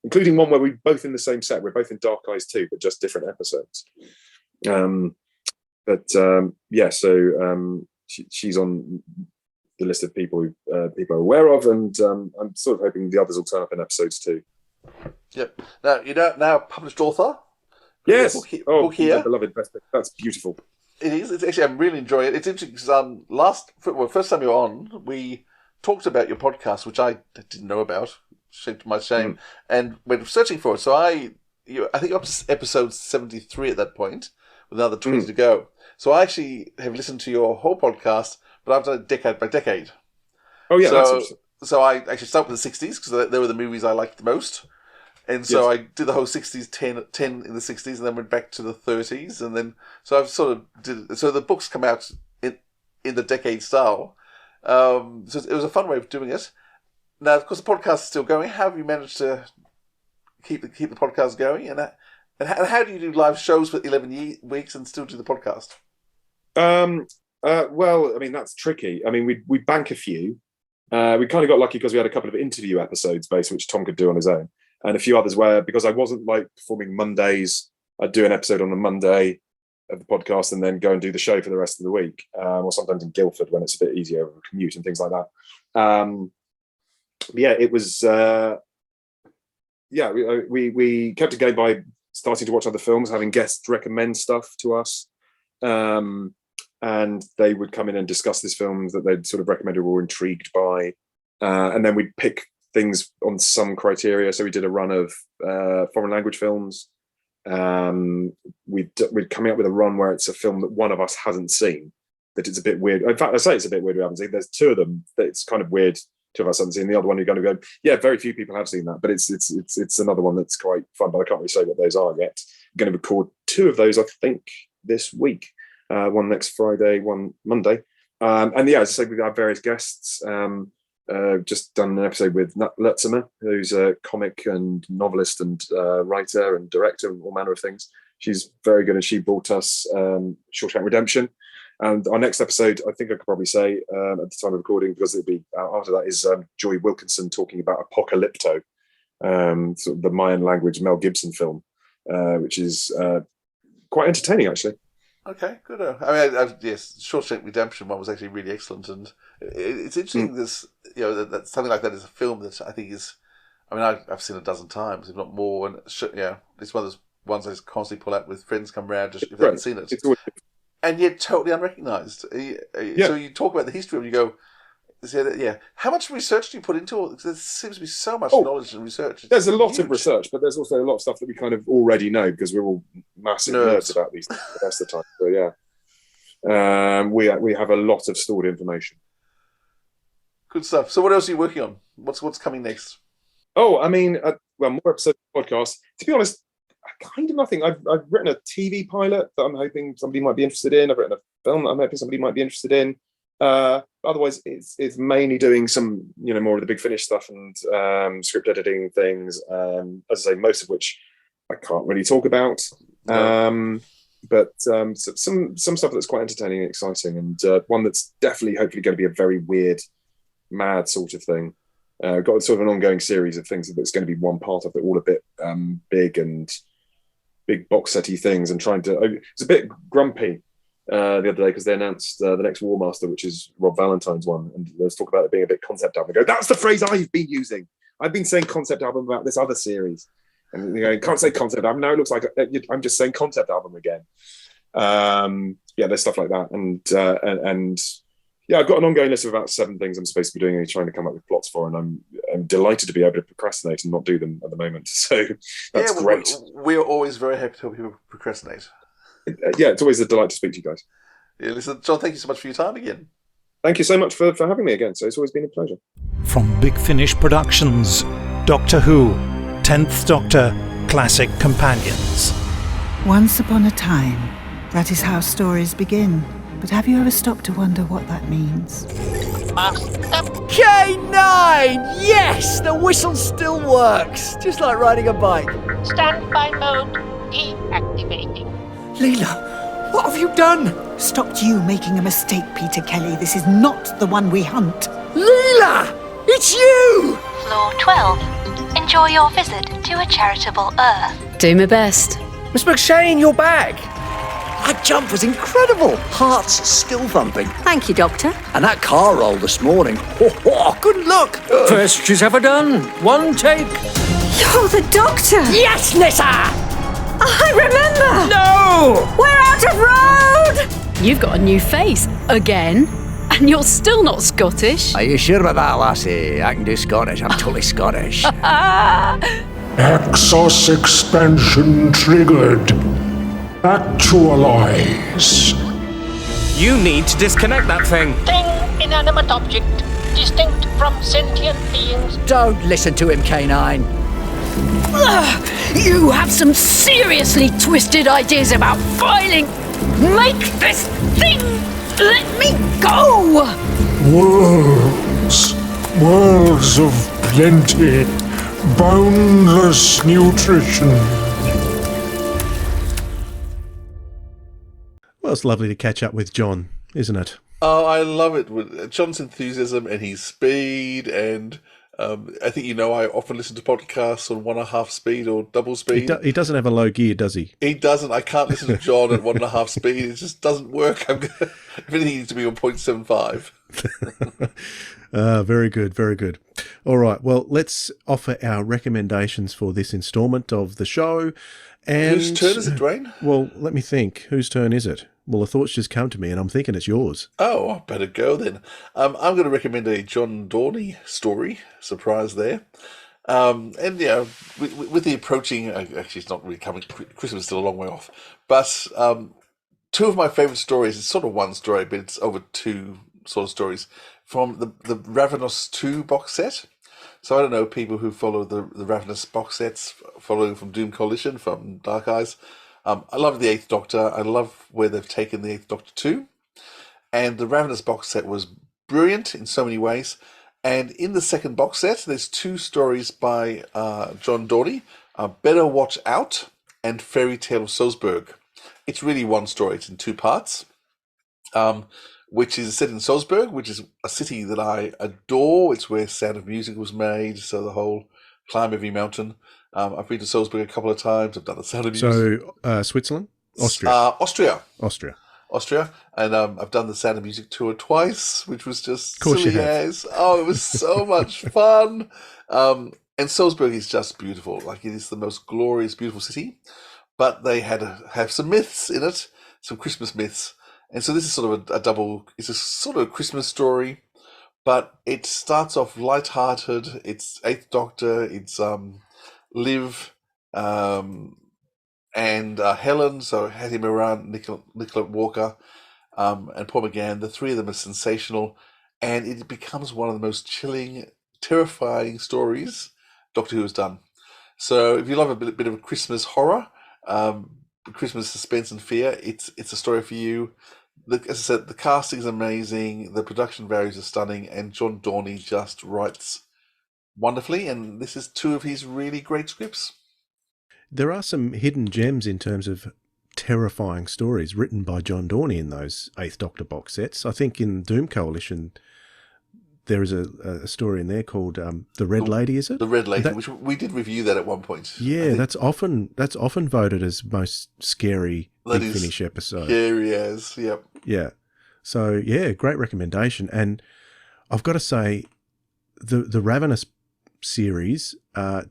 including one where we're both in the same set. We're both in Dark Eyes 2, but just different episodes. She's on the list of people who people are aware of, and I'm sort of hoping the others will turn up in episodes too. Yep. Now you're now published author. Yes. Book here. Beloved, that's beautiful. It is. It's actually, I'm really enjoying it. It's interesting because first time you were on, we talked about your podcast, which I didn't know about, to my shame, and went searching for it. So I think up to episode 73 at that point, with another 20 to go. So I actually have listened to your whole podcast, but I've done it decade by decade. Oh yeah. So I actually started with the 60s because they were the movies I liked the most. And so I did the whole 60s, 10 in the 60s, and then went back to the 30s. And then, so I've sort of did, so the books come out in the decade style. So it was a fun way of doing it. Now, of course, the podcast is still going. How have you managed to keep the podcast going? And how do you do live shows for 11 weeks and still do the podcast? Well, I mean, that's tricky. I mean, we bank a few. We kind of got lucky because we had a couple of interview episodes, basically, which Tom could do on his own. And a few others where, because I wasn't like performing Mondays, I'd do an episode on a Monday of the podcast and then go and do the show for the rest of the week, or sometimes in Guildford when it's a bit easier of a commute and things like that. It was. We kept it going by starting to watch other films, having guests recommend stuff to us, and they would come in and discuss this film that they'd sort of recommended or were intrigued by, and then we'd pick things on some criteria. So we did a run of foreign language films. We're coming up with a run where it's a film that one of us hasn't seen, that it's a bit weird. In fact, I say it's a bit weird we haven't seen. There's two of them that it's kind of weird two of us haven't seen. The other one you're going to go, yeah, very few people have seen that, but it's another one that's quite fun, but I can't really say what those are yet. I'm going to record two of those, I think, this week. One next Friday, one Monday. As I say, we've had various guests. Just done an episode with Nat Lutzema, who's a comic and novelist and writer and director and all manner of things. She's very good, and she brought us Shawshank Redemption. And our next episode, I think I could probably say at the time of recording, because it'll be after that, is Joy Wilkinson talking about Apocalypto, sort of the Mayan language Mel Gibson film, which is quite entertaining, actually. Okay, good. I mean, yes, Shawshank Redemption one was actually really excellent, and it's interesting. This, that something like that is a film that I think is. I mean, I've seen it a dozen times, if not more, and it's one of those ones I just constantly pull out with friends come around just if they haven't seen it, and yet totally unrecognised. So you talk about the history, and you go, how much research do you put into it? There seems to be so much knowledge and research. There's a lot of research, but there's also a lot of stuff that we kind of already know because we're all massive nerds about these things the rest of the time. So we have a lot of stored information. Good stuff. So what else are you working on? What's coming next? Oh, I mean, more episodes of the podcast. To be honest, kind of nothing. I've written a TV pilot that I'm hoping somebody might be interested in. I've written a film that I'm hoping somebody might be interested in. Otherwise, it's mainly doing some, more of the big finish stuff and script editing things. As I say, most of which I can't really talk about. But some stuff that's quite entertaining and exciting, and one that's definitely, hopefully, going to be a very weird, mad sort of thing. Got sort of an ongoing series of things that's going to be one part of it, all a bit big and big box setty things, and trying to. It's a bit grumpy. The other day because they announced the next War Master, which is Rob Valentine's one, and let's talk about it being a bit concept album. I go, that's the phrase I've been using. I've been saying concept album about this other series, and you can't say concept album now. It looks like I'm just saying concept album again. There's stuff like that, and I've got an ongoing list of about 7 things I'm supposed to be doing and trying to come up with plots for, and I'm delighted to be able to procrastinate and not do them at the moment. So that's great. We're always very happy to help people procrastinate. It's always a delight to speak to you guys. Yeah, listen, John, thank you so much for your time again. Thank you so much for having me again. So it's always been a pleasure. From Big Finish Productions, Doctor Who, 10th Doctor, classic companions. Once upon a time, that is how stories begin. But have you ever stopped to wonder what that means? K9! Yes! The whistle still works. Just like riding a bike. Standby mode deactivating. Leela, what have you done? Stopped you making a mistake, Peter Kelly. This is not the one we hunt. Leela! It's you! Floor 12. Enjoy your visit to a charitable Earth. Do my best. Miss McShane, you're back! That jump was incredible. Heart's still thumping. Thank you, Doctor. And that car roll this morning. Oh, good luck. First she's ever done. One take. You're the Doctor! Yes, Nissa! I remember! No! We're out of road! You've got a new face. Again. And you're still not Scottish. Are you sure about that, lassie? I can do Scottish. I'm totally Scottish. Exos expansion triggered. Actualize. You need to disconnect that thing. Thing, inanimate object, distinct from sentient beings. Don't listen to him, K9. You have some seriously twisted ideas about filing. Make this thing let me go! Worlds of plenty, boundless nutrition. Well, it's lovely to catch up with John, isn't it? Oh, I love it with John's enthusiasm and his speed, and I think I often listen to podcasts on 1.5 speed or double speed. He doesn't have a low gear, does he? He doesn't. I can't listen to John at 1.5 speed. It just doesn't work. If anything, he needs to be on 0.75. Very good, very good. All right, well, let's offer our recommendations for this instalment of the show. And whose turn is it, Dwayne? Well, let me think. Whose turn is it? Well, the thoughts just come to me, and I'm thinking it's yours. Oh, I better go then. I'm going to recommend a John Dorney story. Surprise there. And with the approaching, actually, it's not really coming. Christmas is still a long way off. But two of my favourite stories. It's sort of one story, but it's over two sort of stories from the Ravenous 2 box set. So I don't know, people who follow the Ravenous box sets, following from Doom Coalition, from Dark Eyes. I love the Eighth Doctor. I love where they've taken the Eighth Doctor to. And the Ravenous box set was brilliant in so many ways. And in the second box set, there's 2 stories by John Dorney, Better Watch Out and Fairy Tale of Salzburg. It's really one story. It's in 2 parts, which is set in Salzburg, which is a city that I adore. It's where Sound of Music was made, so the whole Climb Every Mountain. I've been to Salzburg a couple of times. I've done the Sound of Music. So, Switzerland? Austria. Austria. And I've done the Sound of Music tour twice, which was just silly as. Oh, it was so much fun. And Salzburg is just beautiful. Like, it is the most glorious, beautiful city. But they had to have some myths in it, some Christmas myths. And so this is sort of a double, it's a sort of a Christmas story, but it starts off light-hearted. It's Eighth Doctor, it's Liv, and Helen, so Hattie Moran, Nicola Walker, and Paul McGann. The 3 of them are sensational, and it becomes one of the most chilling, terrifying stories Doctor Who has done. So if you love a bit of Christmas horror, Christmas suspense and fear, it's a story for you. As I said, the casting is amazing, the production values are stunning, and John Dorney just writes wonderfully, and this is 2 of his really great scripts. There are some hidden gems in terms of terrifying stories written by John Dorney in those Eighth Doctor box sets. I think in Doom Coalition, there is a story in there called The Red Lady, is it? The Red Lady, which we did review that at one point. Yeah, that's often voted as most scary Big Finish episode. Scary as, yep. Yeah. So, yeah, great recommendation. And I've got to say, the Ravenous series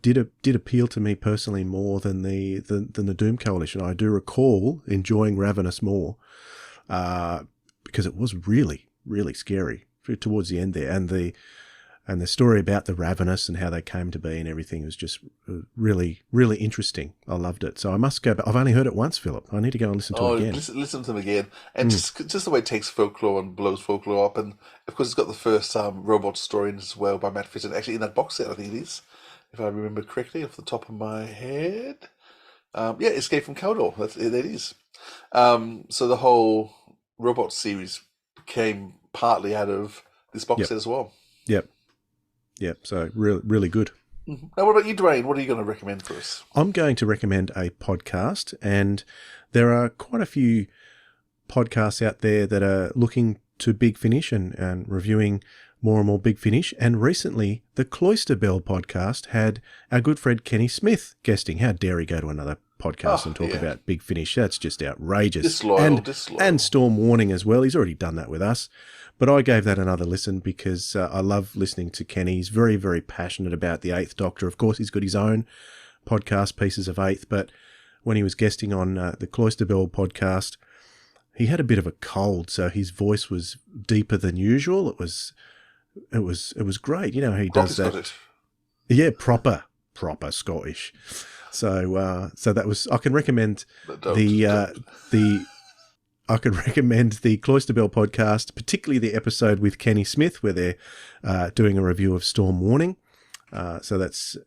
did appeal to me personally more than the Doom Coalition. I do recall enjoying Ravenous more because it was really, really scary towards the end there, and the story about the Ravenous and how they came to be and everything was just really, really interesting. I loved it. So I must go back. I've only heard it once, Philip. I need to go and listen to it again. Listen to them again. And just the way it takes folklore and blows folklore up. And, of course, it's got the first robot story in as well by Matt Fitton. Actually, in that box set, I think it is, if I remember correctly, off the top of my head. Escape from Kaldor. That it is. So the whole robot series came partly out of this box set as well. Yep. So really good. Mm-hmm. Now, what about you, Dwayne? What are you going to recommend for us? I'm going to recommend a podcast, and there are quite a few podcasts out there that are looking to Big Finish and reviewing more and more Big Finish. And recently, the Cloister Bell podcast had our good friend Kenny Smith guesting. How dare he go to another podcast and talk about Big Finish? That's just outrageous. Disloyal. And Storm Warning as well. He's already done that with us. But I gave that another listen because I love listening to Kenny. He's very, very passionate about the Eighth Doctor. Of course, he's got his own podcast, Pieces of Eighth. But when he was guesting on the Cloister Bell podcast, he had a bit of a cold, so his voice was deeper than usual. It was great. You know, he does that. Scottish. Yeah, proper Scottish. So that was. I can recommend I could recommend the Cloister Bell podcast, particularly the episode with Kenny Smith, where they're doing a review of Storm Warning. So that's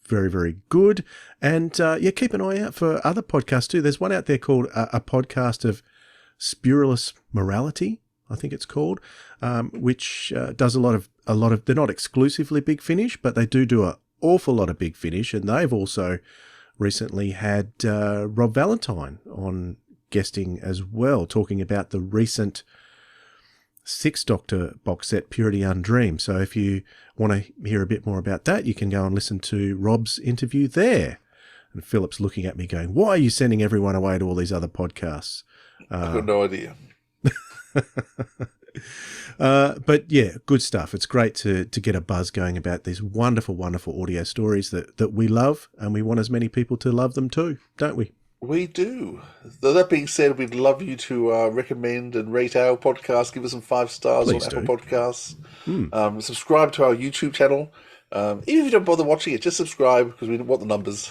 very, very good. And keep an eye out for other podcasts too. There's one out there called a podcast of Spurulous Morality, I think it's called, which does a lot of. They're not exclusively Big Finish, but they do an awful lot of Big Finish, and they've also recently had Rob Valentine on guesting as well, talking about the recent Sixth Doctor box set, Purity Undreamed. So if you want to hear a bit more about that, you can go and listen to Rob's interview there. And Philip's looking at me going, why are you sending everyone away to all these other podcasts? I've got no idea. But yeah, good stuff. It's great to get a buzz going about these wonderful, wonderful audio stories that we love, and we want as many people to love them too, don't we? We do. Though that being said, we'd love you to recommend and rate our podcast. Give us some 5 stars on Apple Podcasts. Subscribe to our YouTube channel. Even if you don't bother watching it, just subscribe because we want the numbers.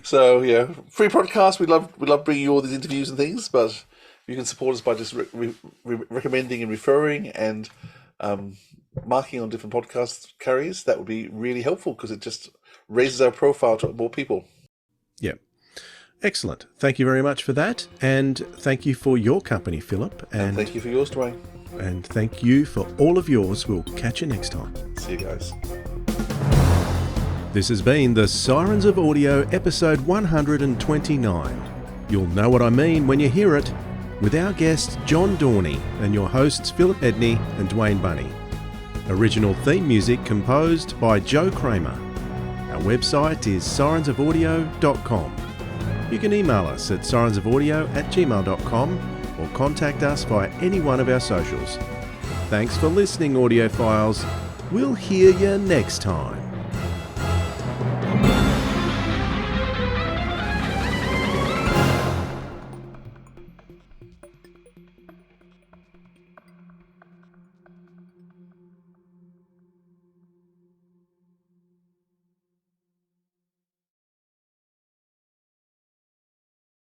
So yeah, free podcast. We love bringing you all these interviews and things, but you can support us by just recommending and referring and marking on different podcast carriers. That would be really helpful because it just raises our profile to more people. Yeah. Excellent. Thank you very much for that. And thank you for your company, Philip. And thank you for yours, Dwayne. And thank you for all of yours. We'll catch you next time. See you guys. This has been the Sirens of Audio, episode 129. You'll know what I mean when you hear it, with our guest John Dorney and your hosts Philip Edney and Dwayne Bunny. Original theme music composed by Joe Kramer. Our website is sirensofaudio.com. You can email us at sirensofaudio@gmail.com or contact us via any one of our socials. Thanks for listening, audiophiles. We'll hear you next time.